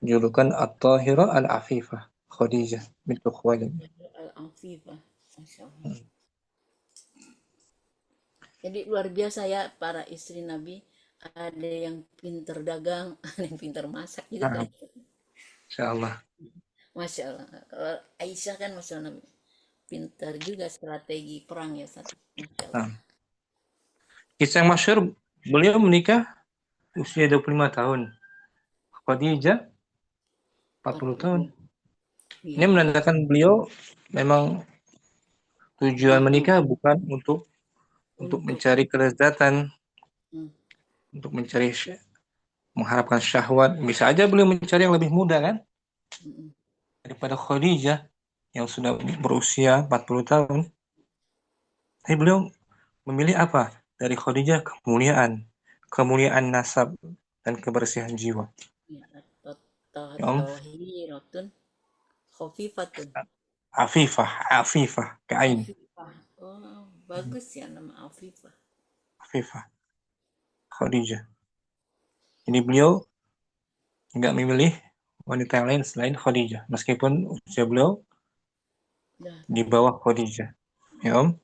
julukan At-Tahirah Al-Afifah, Khadijah bintu Khuwailid. Al-Afifah. Masya Allah. Jadi luar biasa ya para istri Nabi, ada yang pinter dagang, ada yang pinter masak juga kan. Masya Allah. Masya Allah. Kalau Aisyah kan Masya Allah pinter juga strategi perang ya Ustaz. Masya Allah. Kisah yang masyhur, beliau menikah usia 25 tahun. Khadijah 40 tahun. Ini menandakan beliau memang tujuan menikah bukan untuk mencari kelezatan, untuk mencari mengharapkan syahwat. Bisa aja beliau mencari yang lebih muda kan daripada Khadijah yang sudah berusia 40 tahun. Tapi beliau memilih apa? Dari Khadijah kemuliaan nasab dan kebersihan jiwa. Afifah, kain. Oh, bagus ya nama Afifah. Khadijah. Jadi beliau nggak memilih wanita yang lain selain Khadijah, meskipun usia beliau di bawah Khadijah. Ya Om?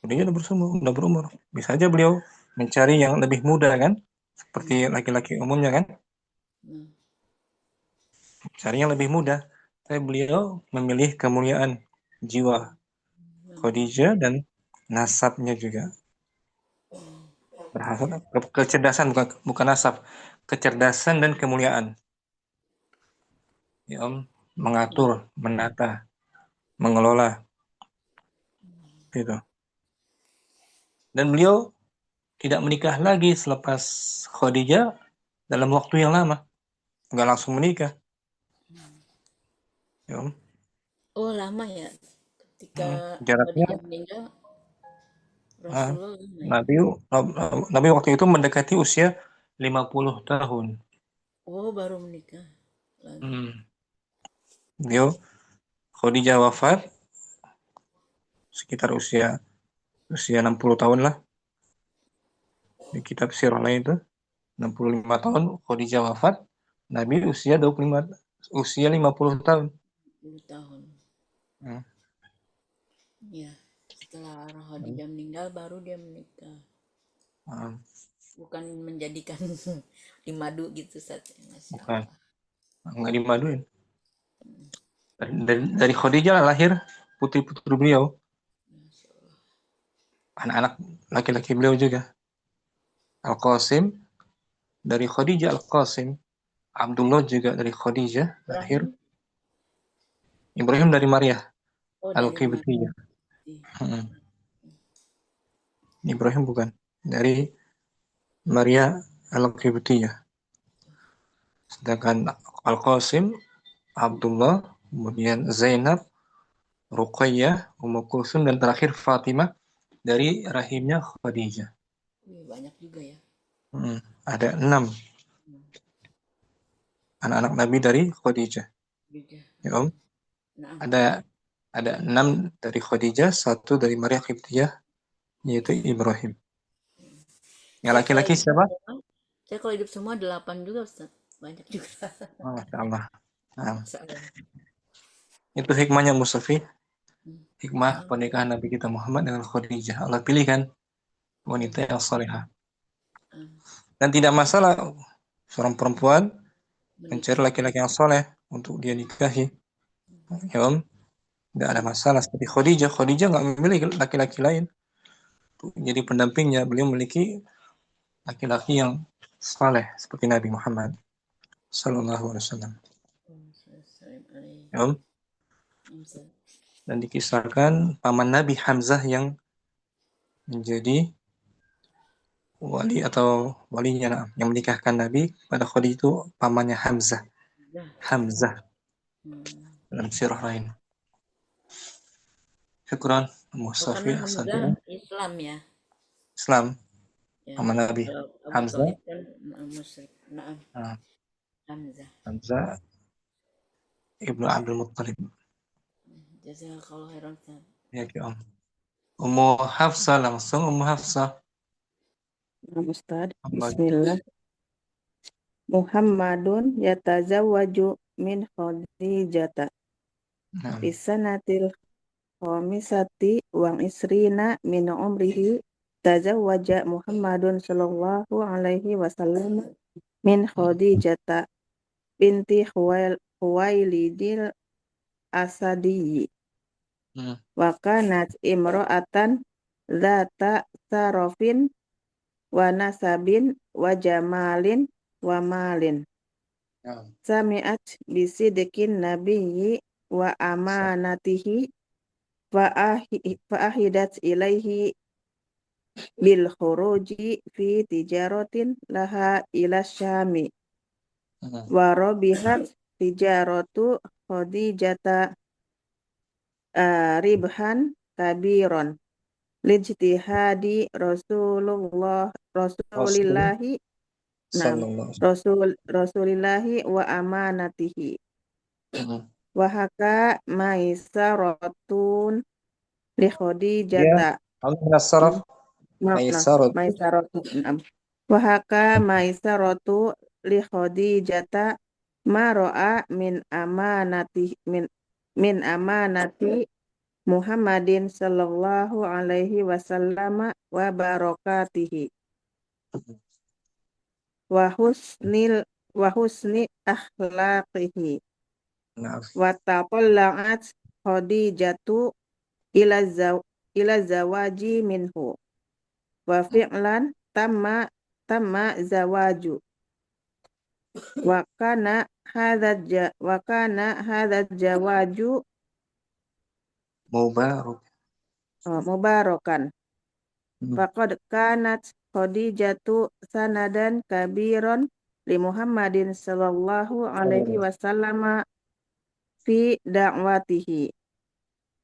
Khadijah udah berumur. Bisa aja beliau mencari yang lebih muda kan? Seperti laki-laki umumnya kan? Cari yang lebih muda. Tapi beliau memilih kemuliaan jiwa Khadijah dan nasabnya juga. Kecerdasan bukan nasab, kecerdasan dan kemuliaan. Ya Om, mengatur, menata, mengelola. Gitu. Dan beliau tidak menikah lagi selepas Khadijah dalam waktu yang lama. Nggak langsung menikah. Ya Om. Oh, lama ya. Ketika jaraknya Khadijah meninggal, Rasulullah Nabi waktu itu mendekati usia 50 tahun. Oh, baru menikah lagi. Beliau Khadijah wafat sekitar usia 60 tahun lah. Di kitab sirah lain itu 65 tahun Khadijah wafat, Nabi usia 50 tahun. 50 tahun. Ya, setelah Khadijah meninggal baru dia menikah. Bukan menjadikan di madu gitu saja. Bukan. Nggak dimaduin. Dari Khadijah lahir putri-putri beliau. Anak-anak laki-laki beliau juga. Al-Qasim dari Khadijah, Al-Qasim. Abdullah juga dari Khadijah lahir. Ibrahim dari Maria Al-Qibtiyah. Ibrahim bukan, dari Maria Al-Qibtiyah. Sedangkan Al-Qasim, Abdullah, kemudian Zainab, Ruqayyah, Ummu Kulsum, dan terakhir Fatimah dari rahimnya Khadijah. Banyak juga ya. Ada 6 anak-anak Nabi dari Khadijah. Ya Om. Ada Ada 6 dari Khadijah, 1 dari Maria Qibtiyah, yaitu Ibrahim. Yang Saya kalau laki-laki hidup siapa? semua, saya kalau hidup semua 8 juga Ustaz. Banyak juga. Oh, Masya Allah. Nah, Masya Allah. itu hikmahnya Musafi, hikmah Oh, pernikahan Nabi kita Muhammad dengan Khadijah. Allah pilihkan wanita yang salehah. Dan tidak masalah seorang perempuan mencari menikah. laki-laki yang soleh untuk dia nikahi. Ya Om, tidak ada masalah. Seperti Khadijah, Khadijah nggak memiliki laki-laki lain. Jadi pendampingnya, beliau memiliki laki-laki yang saleh seperti Nabi Muhammad Sallallahu Alaihi Wasallam. Ya Om, dan dikisahkan paman Nabi Hamzah yang menjadi wali atau walinya yang menikahkan Nabi pada Khadijah itu pamannya Hamzah. Hamzah dalam sirah lain. Syukran Oh, karena Musafi Hamzah Asadirin. Islam ya. Islam Ya, paman Nabi kalau Abu Hamzah. Thalib kan musyrik. Nah, Nah, Hamzah. Hamzah ibnu Abdul Muttalib. Jazakallahu khairan Ustaz. Ya Om. Ummu Hafsah langsung Ummu Hafsah. Ustaz, Allah. Bismillah. Muhammadun yatazawwaju min Khadijata Nah, bisanatil khamisati wa isrina min umrihi tazawwaja Muhammadun sallallahu alaihi wasallam min Khadijata binti Khuwailidil Asadiyyi wa kanat imra'atan dzata sarafin wa nasabin wa jamalin wa malin. Sami'at bisidqin nabiyyi wa amanatihi fa'ahidat ilaihi bil khuruji fi tijaratin laha ila syami wa rabihat tijaratu Khadijata ribhan kabiron lijtihadi Rasulillahi Rasulillahi wa amanatihi wa haka maisaratun li Khadijata saraf maisaratu wa haka maisaratu li Khadijata ma ra'a min amanati Muhammadin sallallahu alaihi wasallam wa barakatihi wa husni akhlaqihi wa taqalla'at Khadijatu ila zawaji minhu wa fi'lan tamma zawaju wa kana hadha jawaju mubarakan faqad kanat Khadijatu sanadan kabiran li Muhammadin sallallahu alaihi wasallam fi da'watihi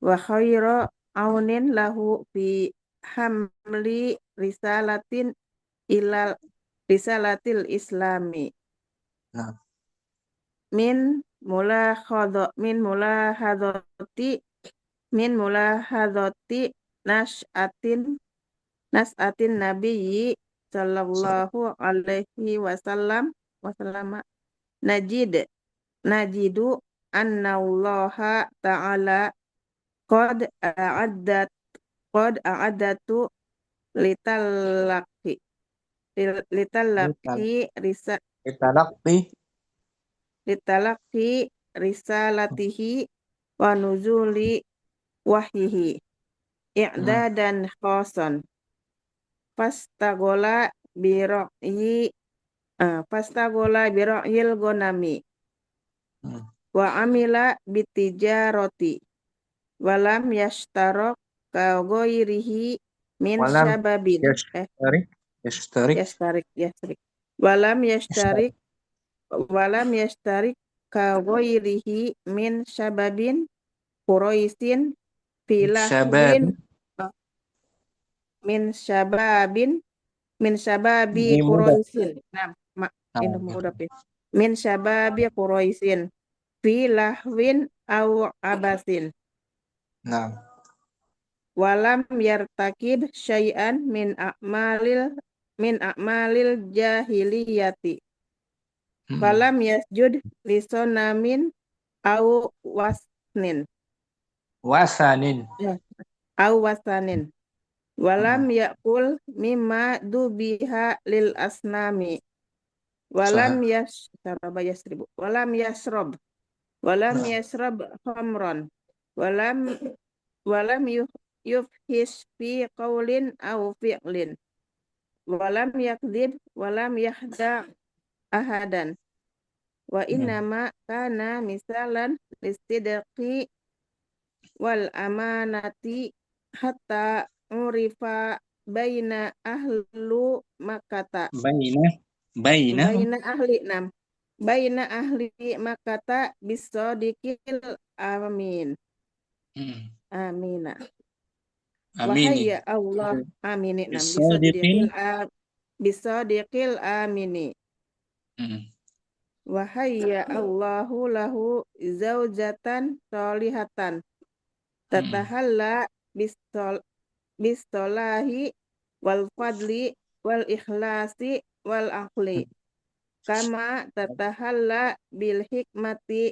wa khaira aunin lahu fi hamli risalatil islami min mulahadati nas'atin nabiyyi sallallahu alaihi wasallam najidu annallaha ta'ala qad a'addatu litallaqi risalatihi wa nuzuli wahyihi i'dadan khoson fastagola biro'yil gonami wa amila bitijaroti walam yashtarok ka ghairihi min syababin yashtarik walam yashtarik ka ghairihi min syababin Quraisyin filahwin min syababi Quraisyin min syababi Quraisyin filahwin au abasin Nah. Walam yartakib syai'an min a'malil jahiliyati. Falam yasjud lisonamin au wasnin. Wasanin. Au wasanin. Walam yakul mimma dubiha lil asnami. Walam yasrob. Walam yasrob khamron. Walam yufhis fi qawlin au fi'lin. Walam yakdzib. Walam yahda ahadan. Wa innama kana misalan listidqi wal amanati hatta urifa baina ahlu Makkata. Baina ahli Makkata bisadiqil amin. Amina. Wahayya Allah amini nam bisadiqil amini. Wahayya Allahu lahu zaujatan solihatan tatahalla bistolahi wal fadli wal ikhlasi wal aqli kama tatahalla bil hikmati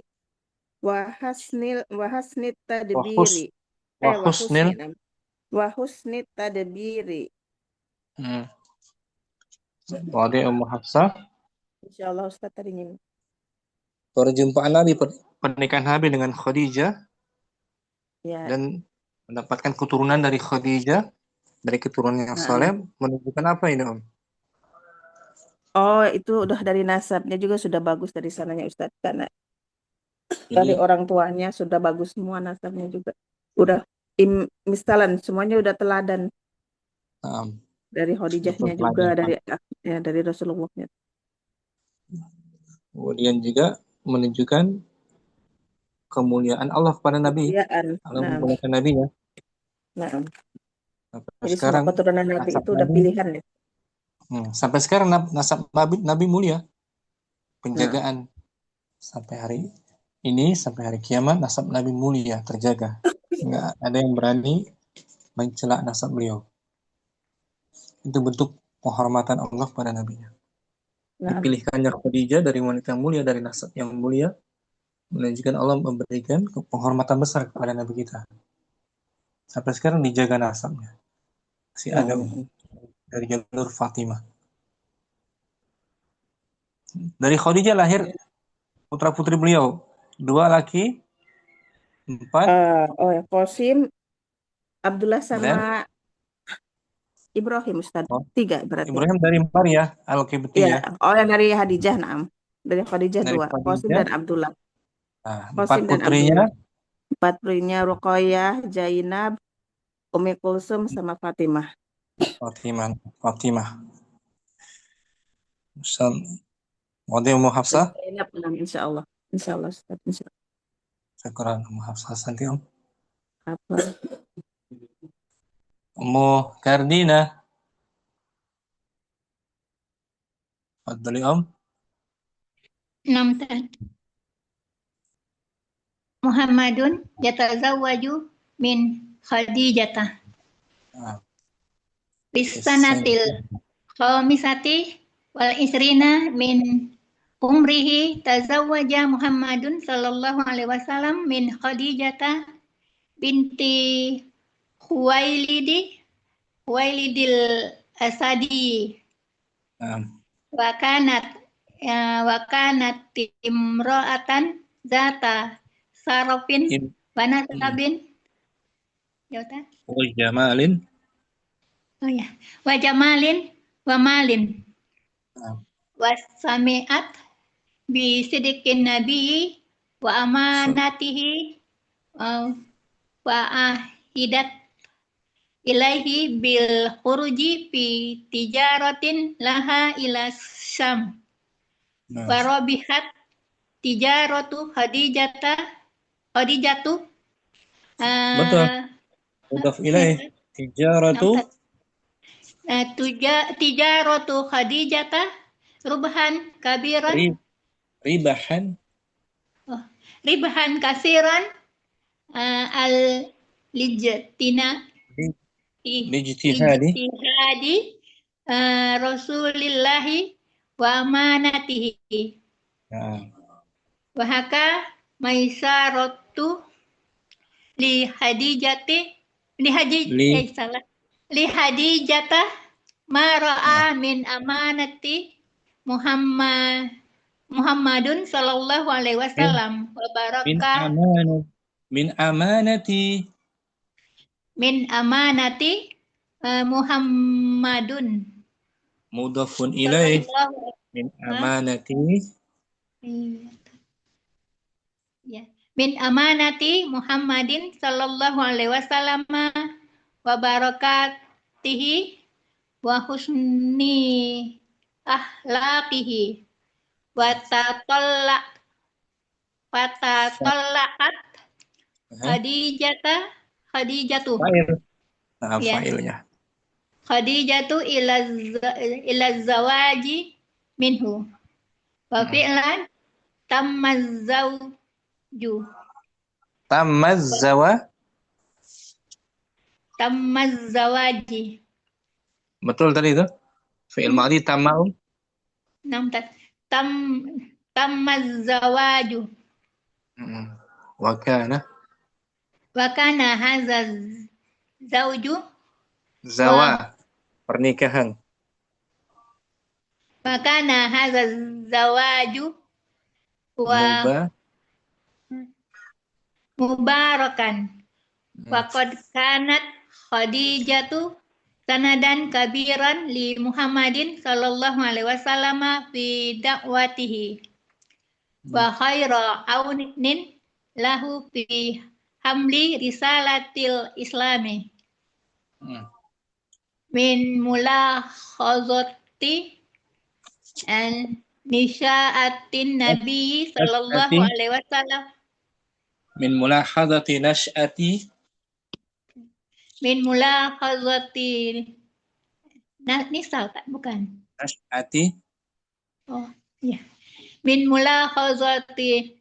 wa hasnit tadbiri wa husnit tadbiri. Wadi Ummu Hafsah. Insyaallah Ustaz tadi ini. Perjumpaan Nabi, pernikahan Nabi dengan Khadijah, Ya. dan mendapatkan keturunan dari Khadijah, dari keturunan yang saleh, menunjukkan apa ini, Om? Oh, itu udah dari nasabnya juga sudah bagus dari sananya Ustaz, karena dari orang tuanya sudah bagus semua nasabnya juga. Udah misalan semuanya udah teladan. Dari Khadijahnya juga, dari Rasulullahnya. Kemudian juga menunjukkan kemuliaan Allah kepada Nabi. Allah memuliakan Nabinya. Jadi sekarang, semua keturunan Nabi itu udah pilihan ya. Sampai sekarang nasab Nabi mulia. Penjagaan sampai hari ini, sampai hari kiamat, nasab Nabi mulia, terjaga. Nggak ada yang berani mencela nasab beliau. Itu bentuk penghormatan Allah pada Nabinya. Dipilihkannya Khadijah dari wanita mulia, dari nasab yang mulia, menunjukkan Allah memberikan penghormatan besar kepada Nabi kita. Sampai sekarang dijaga nasabnya. Si ada dari jalur Fatimah. Dari Khadijah lahir putra-putri beliau. 2 laki, 4. Qasim, Abdullah sama Ibrahim Ustaz. 3 berarti. Ibrahim dari Maria Al-Qibtiyah. Iya, yang dari Khadijah, Dari Khadijah 2, Qasim dan Abdullah. 4 putrinya. 4 putrinya Ruqayyah, Zainab, Ummi Kulsum sama Fatimah. Wadi Ummu Hafsah. Zainab, insyaallah. Insyaallah Ustaz. Syukuran Ummu Hafsah, santi Om. Apa? Ummu Kardina. Fadli Om. Muhammadun yatazawwaju min Khadijata. Bisanatil khamisati wal isrina min umrihi tazawwaja Muhammadun sallallahu alaihi wasallam min Khadijata binti Khuwailidil Asadi. Wa kanat imra'atan zata sarofin wa nasabin. Jauta? Wa jamalin. Oh ya. Wa jamalin wa malin. Wa sami'at bi sidiqin nabi wa amanatihi wa ahidat ilaihi bil khuruji fi tijaratin laha ila Syam. Wa rabihat tijaratu Khadijatu. Betul. Mudhaf ilaih. Tijaratu Khadijata rubhan kabiran. Ribahan. Ribahan kasiran al lijtina Lijtihadi. lijtihadi Rasulillahi wa amanatihi Nah, wa haka maisaratu li hadijati li salah li hadijata ma ra'a min amanati Muhammadun sallallahu alaihi min wasallam wa min baraka amanat min amanati min amanati Muhammadun mudhafun ilaih sallallahu min alaihi amanati ya min amanati Muhammadin sallallahu alaihi wasallam wa barakatihi wa husni akhlaqihi wa tatallaqat Hah? Khadijatu Fa'il. Nah, ya fa'ilnya. Khadijatu ila zawaji minhu wa fi'lan tamazzawju tamazzawaji Betul tadi itu? Fi'il madhi tamau. tamazzawaju Wa kana wa kana hadza zauju zawa pernikahan. wa kana hadza zawaju wa mubarakan wa qad kanat Khadijatu sanadan kabiran li Muhammadin sallallahu alaihi wasallam fi da'watihi wa khaira aunin lahu fi hamli risalatil islami min mulakhazati an nisya'atin nabi sallallahu alaihi wasallam Min mulahadati nash'ati min mulakhazati nisa tak bukan nash'ati oh ya min mulakhazati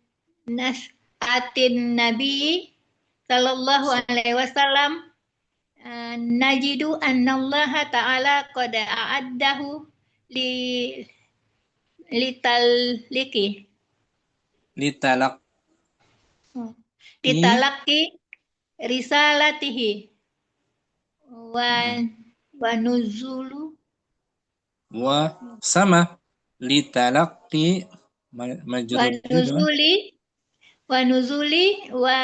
nas'atin nabi sallallahu alaihi wasallam najidu annallaha ta'ala qad a'addahu litalaqi risalatihi wa nuzulu wa sama litalaqi wa nuzuli wa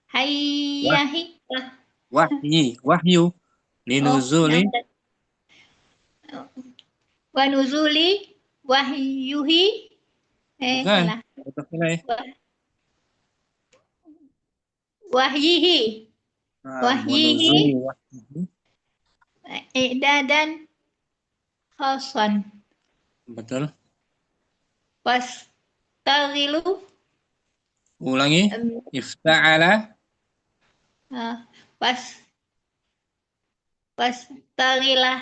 hayyahi wahyu linuzuli wa nuzuli wahyuhi salah wahyihi i'dadan khasan betul. Pastaghilu Ulangi. Ifta'ala pastaghilah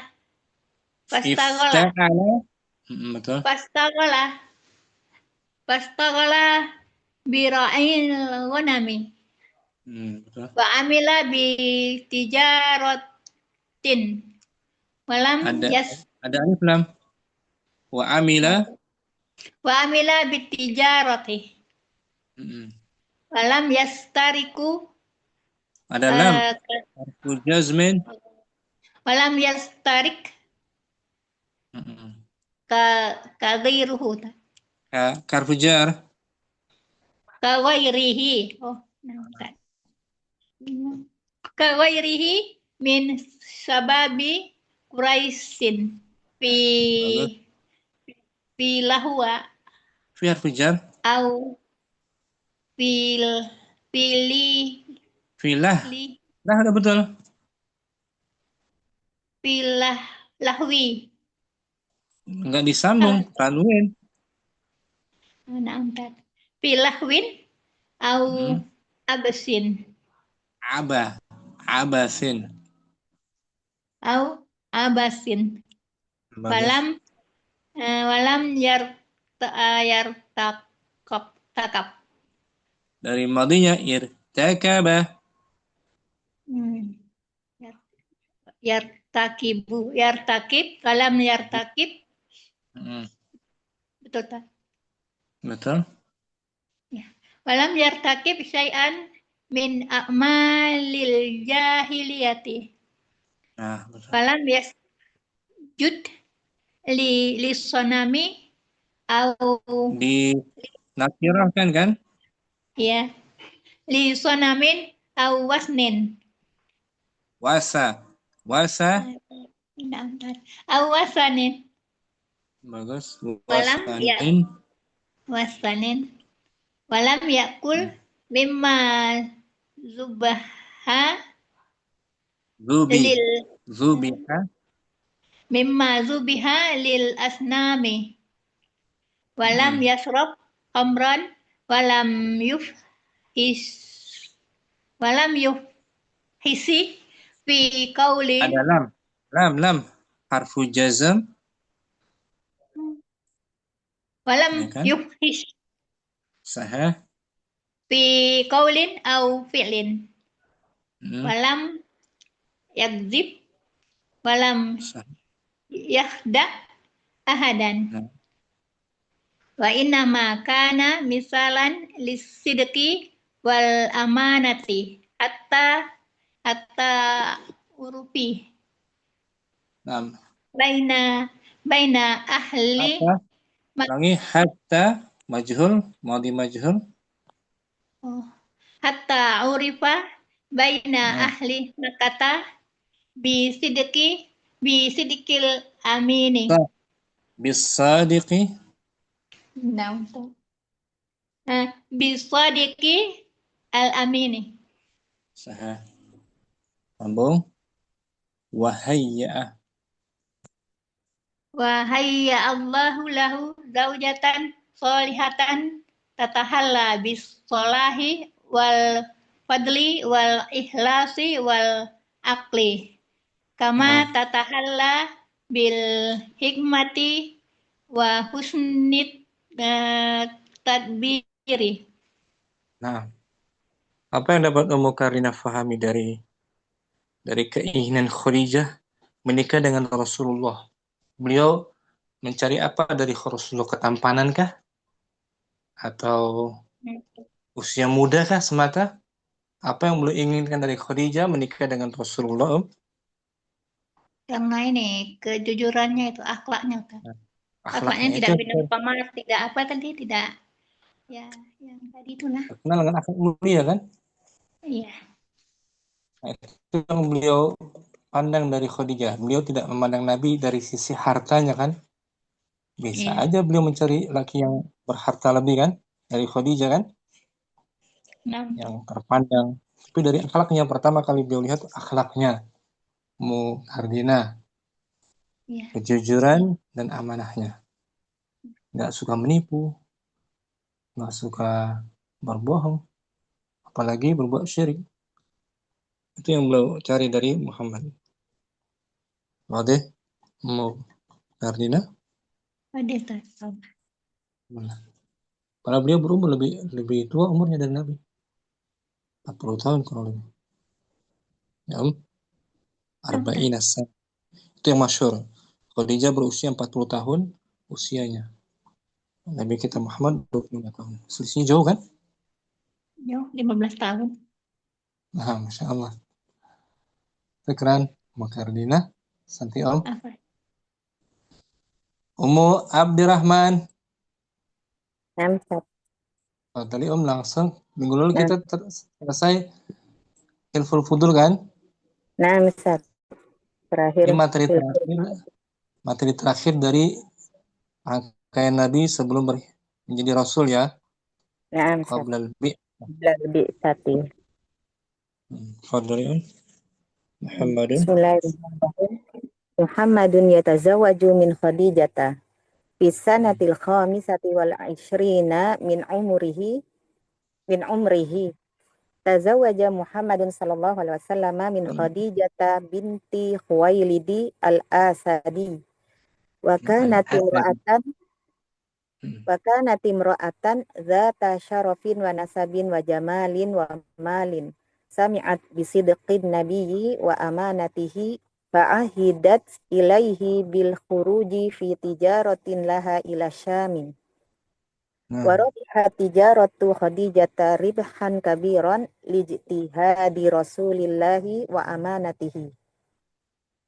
ifta'ala betul. Pastaghala bira'il ghanami Betul. wa amila bi tijaratin walam ada alif lam wa amila bi tijarati walam yastariku ada lam harfu jazmin walam yastarik ka ghairuhu harfu jar ka ghairihi ka ghairihi min sababi Quraisyin fi lahwa fi harfu jar au filah ada betul filah lahwi enggak disambung tanwin filahwin au abasin abasin au abasin walam yartakab dari madinya irtakaba Yar- yartakib, walam yartakib, Mm, betul tak? betul. Ya. Walam yartakib syai'an min a'malil jahiliyati. Nah, betul. Walam yasjud li sonami au Di nakirahkan kan? ya li sonamin au wasnin. Wasa. Au wasanin. Bagus. Walam ya Wasanin. wasanin. Walam yakul mimma zubaha lil Zubiha. mimma zubiha lil asnami. Walam yasrob khamran walam yufhis walam yufhisi fi kaulin Ada lam. Lam. Harfu jazm. walam Ya kan? yufhis Sahih. fi kaulin au fi'lin. Hmm. Walam yakzib walam Sahih. yahda ahadan. Nah. Wa inna ma kana misalan lisidqi wal amanati hatta urufi Nah. baina ahli Apa? Ulangi. Hatta. Majhul. Madi majhul. hatta urifa baina Nah. ahli makata bi sidqil amini. Bisadiqi. Nah, bisadiqi al amini. Sahih. Sambung. Wahayya. Wa hayya Allahu lahu zaujatan solihatan tatahalla bis solahi wal fadli wal ikhlasi wal akli kama tatahalla bil hikmati wa husnit tadbiri. Nah, apa yang dapat Ummu Karina fahami dari keinginan Khadijah menikah dengan Rasulullah? Beliau mencari apa dari Rasulullah? Ketampanankah? Atau usia muda kah semata? Apa yang beliau inginkan dari Khadijah menikah dengan Rasulullah? Yang lain nih kejujurannya itu akhlaknya kan. Akhlaknya Akhlaknya tidak itu minum pamar, tidak apa tadi, tidak ya yang tadi itulah. terkenal dengan akhlak mulia kan? Iya. Nah, itu yang beliau pandang dari Khadijah. Beliau tidak memandang Nabi dari sisi hartanya kan? Bisa Iya. aja beliau mencari laki yang berharta lebih kan? Dari Khadijah kan? Nah, Yang terpandang. Tapi dari akhlaknya pertama kali beliau lihat akhlaknya. Kardina, iya. kejujuran dan amanahnya. Nggak suka menipu, nggak suka berbohong, apalagi berbuat syirik. Itu yang beliau cari dari Muhammad. Wadih, mau Kardina? Ada tahu. Padahal beliau berumur lebih tua umurnya dari Nabi. 40 tahun kurang lebih. Ya, Arba'ina sana. Itu yang masyhur. Khadijah berusia 40 tahun usianya. Nabi kita Muhammad 25 tahun. Selisihnya jauh kan? Jauh 15 tahun. Nah, Masya Allah. Keren. Makardina. Santi Om. Apa? Ummu Abdirrahman. Namsat. Tadi Om langsung. Minggu lalu kita selesai Ilful Fudul kan? Namsat. Terakhir. Ini materi terakhir dari rangkaian Nabi sebelum menjadi Rasul ya. Namsat. Qablal bi'. Lebih satu. Fadli Om. Muhammadun. Bismillahirrahmanirrahim. Muhammadun yatazawwaju min Khadijata fi sanatil khamisati wal 20 min umrihi tazawwaja Muhammadun sallallahu alaihi wasallam min Khadijata binti Khuwailidi al-Asadi wa kanat imra'atan dzata syarafin wa nasabin wa jamalin wa malin sami'at bisidqin nabiyyi wa amanatihi fa'ahidat ilaihi bil khuruji fi tijaratin laha ila syamin. Wa rabihat tijaratu Khadijata ribhan kabiran lijtihadi Rasulillahi wa amanatihi.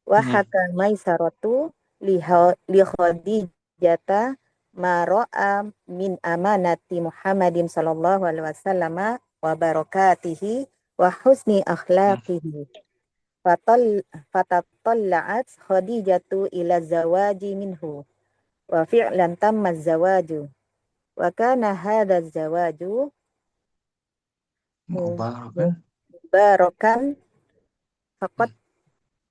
Wa haka Maisaratu li Khadijata ma ra'a min amanati Muhammadin sallallahu alaihi wasallam wa barakatihi wa husni akhlaqihi. Fatatalla'at Khadijatu ila zawaji minhu wa fi'lan tamma zawaju wa kana hadha zawaju barakan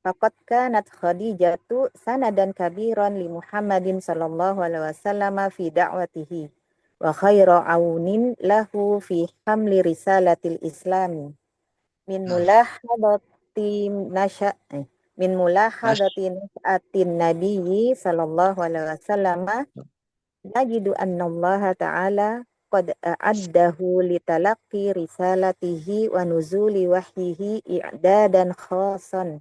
faqad kanat Khadijatu sanadan kabiran li Muhammadin sallallahu alaihi wasallam fi da'watihi wa khaira aunin lahu fi hamli risalatil islami min mulahadati nas'atin nabiyyi sallallahu alaihi wasallam najidu anna Allah ta'ala qad a'addahu li talaqqi risalatihi wa nuzuli wahyihi i'dadan khasan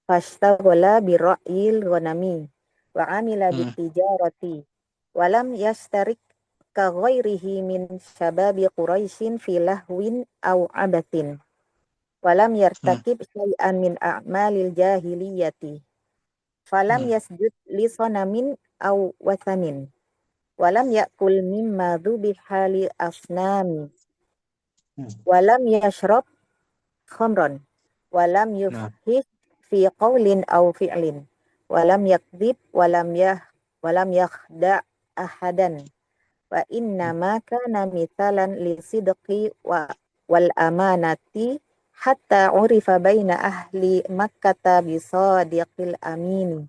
fashtaghala bi ra'yil ghanami wa amila bi tijarati wa lam yastarik ka ghairihi min syababi Quraisyin fi lahwin aw abathin wa lam yartakib syai'an min a'malil jahiliyati falam yasjud li sanamin aw wathanin walam yakul mimma dhubiha li asnami walam yashrab khamran walam yufhis fi qawlin aw fi'lin walam yakdzib walam yakhda' ahadan wa inna ma kana mithalan li sidqi wal amanati hatta urifa baina ahli Makkah bi sadiqil amini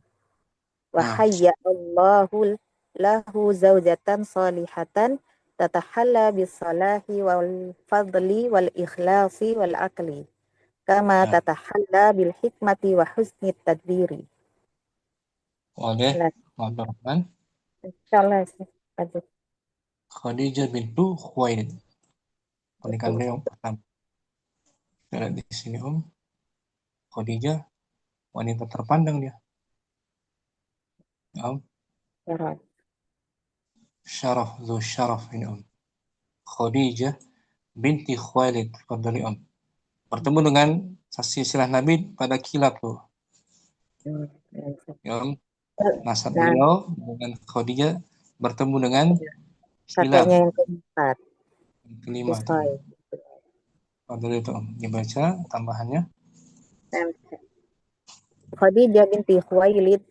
wa hayya Allahu lahu zawjatan salihatan tatahalla bis salahi wal fadli wal ikhlasi wal aqli kama tatahalla bil hikmati wa husni tadbiri. Oke, Abdurrahman. Insyaallah. Khadijah bintu Khuwailid. Pernikahan beliau pertama. Kita lihat di sini Khadijah wanita terpandang dia. Syaraf ini Khadijah binti Khuwailid radhiyallahu anha. Bertemu dengan silsilah Nabi pada kilap tuh. Nasab beliau dengan Khadijah bertemu dengan kilap. Kakeknya yang keempat. Kelima. Radhiyallahu itu dibaca tambahannya. Khadijah binti Khuwailid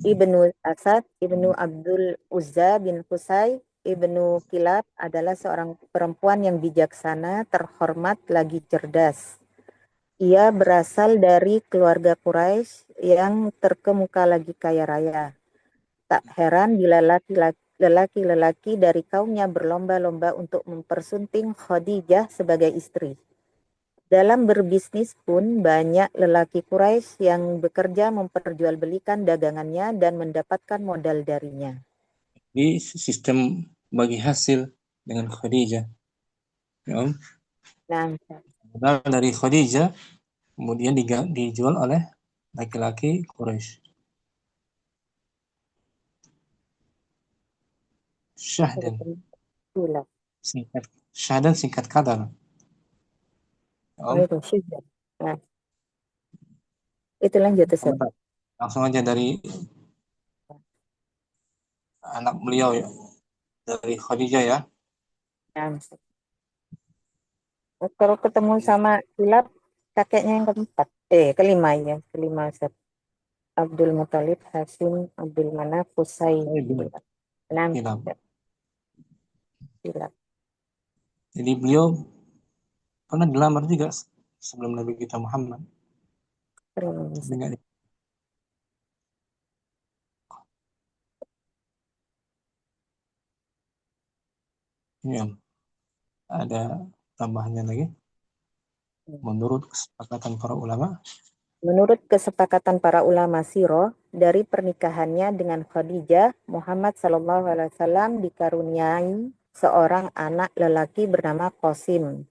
ibnu Asad ibnu Abdul Uzza bin Qusay ibnu Kilab adalah seorang perempuan yang bijaksana, terhormat, lagi cerdas. Ia berasal dari keluarga Quraisy yang terkemuka lagi kaya raya. Tak heran bila lelaki-lelaki dari kaumnya berlomba-lomba untuk mempersunting Khadijah sebagai istri. Dalam berbisnis pun banyak lelaki Quraisy yang bekerja memperjualbelikan dagangannya dan mendapatkan modal darinya. Di sistem bagi hasil dengan Khadijah. Modal dari Khadijah kemudian dijual oleh laki-laki Quraisy. Syahdan singkat kata. Itu lanjut Ustaz. Langsung aja dari anak beliau ya, dari Khadijah ya. Kalau ketemu sama Kilab, kakeknya yang keempat, kelima Ustaz. Abdul Muthalib, Hashim, Abdul Manaf, Qusay. Kilab. Jadi beliau pernah dilamar juga sebelum Nabi kita Muhammad. Ini ada tambahannya lagi. Menurut kesepakatan para ulama sirah, dari pernikahannya dengan Khadijah, Muhammad SAW dikaruniai seorang anak lelaki bernama Qasim.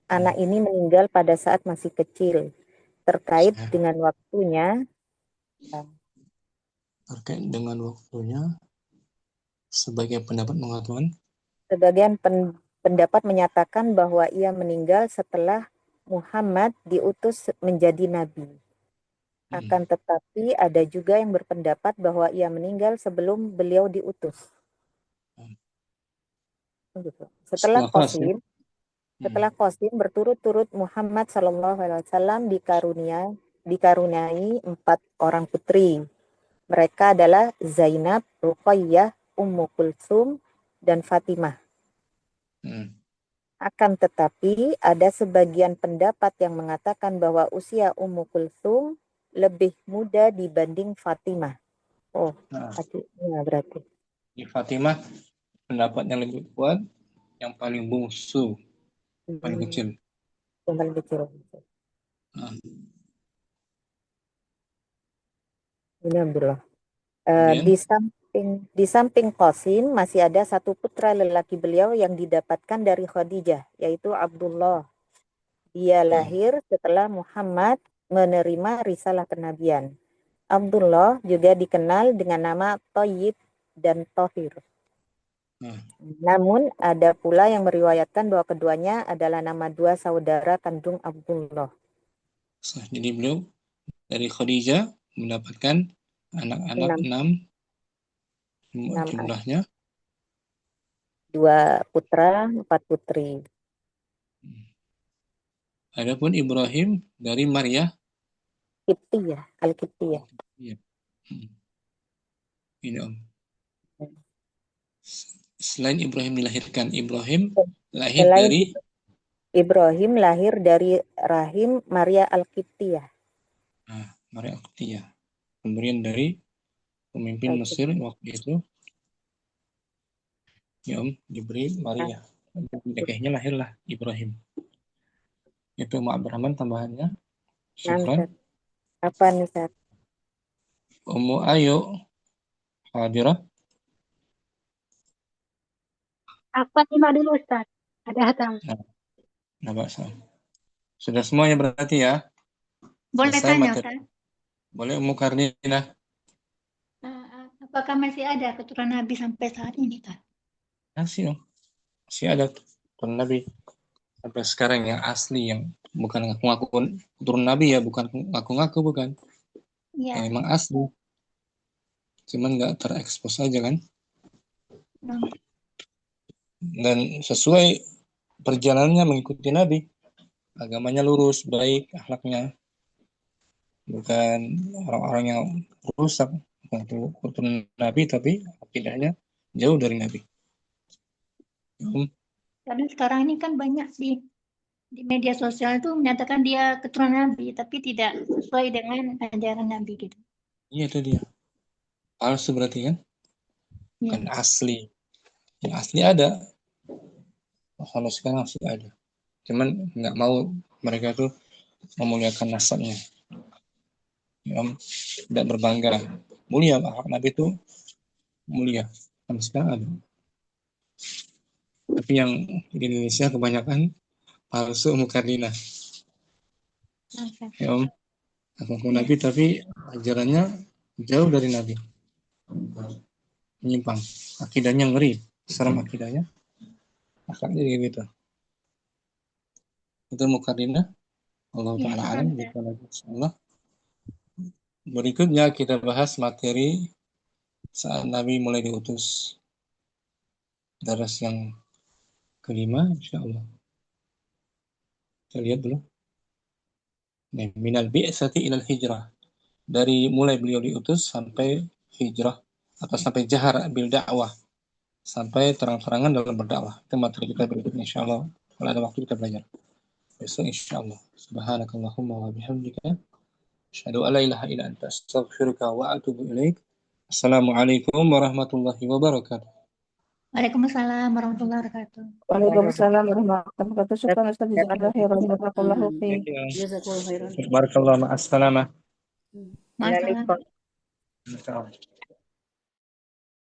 anak ini meninggal pada saat masih kecil. Terkait Sah. dengan waktunya, Terkait dengan waktunya, sebagai pendapat mengatakan sebagian pendapat menyatakan bahwa ia meninggal setelah Muhammad diutus menjadi nabi. Akan tetapi ada juga yang berpendapat bahwa ia meninggal sebelum beliau diutus. Gitu. Setelah setelah ya. Qasim berturut-turut Muhammad SAW dikaruniai 4 orang putri. Mereka adalah Zainab, Ruqayyah, Ummu Kulsum, dan Fatimah. Akan tetapi ada sebagian pendapat yang mengatakan bahwa usia Ummu Kulsum lebih muda dibanding Fatimah. Oh, adiknya berarti. Di Fatimah pendapatnya lebih kuat, yang paling bungsu, paling kecil. Yang paling kecil. Ini Alhamdulillah. Di samping Qasim masih ada satu putra lelaki beliau yang didapatkan dari Khadijah, yaitu Abdullah. Dia lahir setelah Muhammad menerima risalah kenabian. Abdullah juga dikenal dengan nama Thayyib dan Thahir. Namun ada pula yang meriwayatkan bahwa keduanya adalah nama 2 saudara kandung Abdullah. Jadi beliau dari Khadijah mendapatkan anak-anak 6 jumlahnya. 2 putra, 4 putri. Adapun Ibrahim dari Maryah Qibtiyah, Al-Qibtiyah. Iya. Ini Om. Selain Ibrahim dilahirkan, Ibrahim lahir dari Ibrahim lahir dari rahim Maria Al-Qibtiyah. Maria Al-Qibtiyah. Pemberian dari pemimpin Mesir waktu itu. Ya Om, diberi Maria. Dekehnya lahirlah Ibrahim. Itu Mak Abrahman tambahannya. Syukran. Apa nih, Ustaz? Ummu Ayu hadirah. Apa nyimak dulu Ustaz? Ada tamu. Nah, Pak. Sudah semuanya berarti ya? Boleh Selesai tanya materi. Ustaz? Boleh Ummu Karnina. Apakah masih ada keturunan Nabi sampai saat ini, Ustaz? Masih Om. Masih ada keturunan Nabi sampai sekarang yang asli, yang bukan ngaku-ngaku turun Nabi ya, bukan ngaku-ngaku, bukan. Ya. Yang emang asli. Cuman nggak terekspos aja kan. Dan sesuai perjalanannya mengikuti Nabi. Agamanya lurus, baik akhlaknya. Bukan orang-orang yang rusak. Bukan keturunan Nabi, tapi akidahnya jauh dari Nabi. Karena sekarang ini kan banyak di media sosial itu menyatakan dia keturunan Nabi, tapi tidak sesuai dengan ajaran Nabi gitu. Iya, itu dia. Palsu berarti kan? Bukan asli. Yang asli ada. Sampai sekarang masih ada. Cuman nggak mau mereka tuh memuliakan nasabnya. Ya, tidak berbangga. Mulia, akhlak Nabi itu mulia. Sampai sekarang ada. Tapi yang di Indonesia kebanyakan palsu mukadinah. Ya Om, aku Nabi tapi ajarannya jauh dari Nabi, menyimpang, akidahnya ngeri, serem akidahnya, akhlaknya gitu. Itu mukadinah. Allah Ta'ala alam. Insyaallah. Berikutnya kita bahas materi saat Nabi mulai diutus. Daras yang kelima, insyaallah. Kita lihat dulu. Minal bi'sati ilal hijrah. Dari mulai beliau diutus sampai hijrah atau sampai jahar bil dakwah, sampai terang-terangan dalam berdakwah. Itu materi kita berikutnya insyaallah. Kalau ada waktu kita belajar besok insyaallah. Subhanakallahumma wa bihamdika asyhadu an la ilaha illa anta astaghfiruka wa atubu ilaik. Assalamualaikum warahmatullahi wabarakatuh. Waalaikumsalam warahmatullahi wabarakatuh. Waalaikumsalam warahmatullahi wabarakatuh. Syukran Ustaz, jazakallahu khairan. Barakallahu fiik. Jazakallahu khairan. Barakallahu ma'as salamah. Masalah. Insyaallah.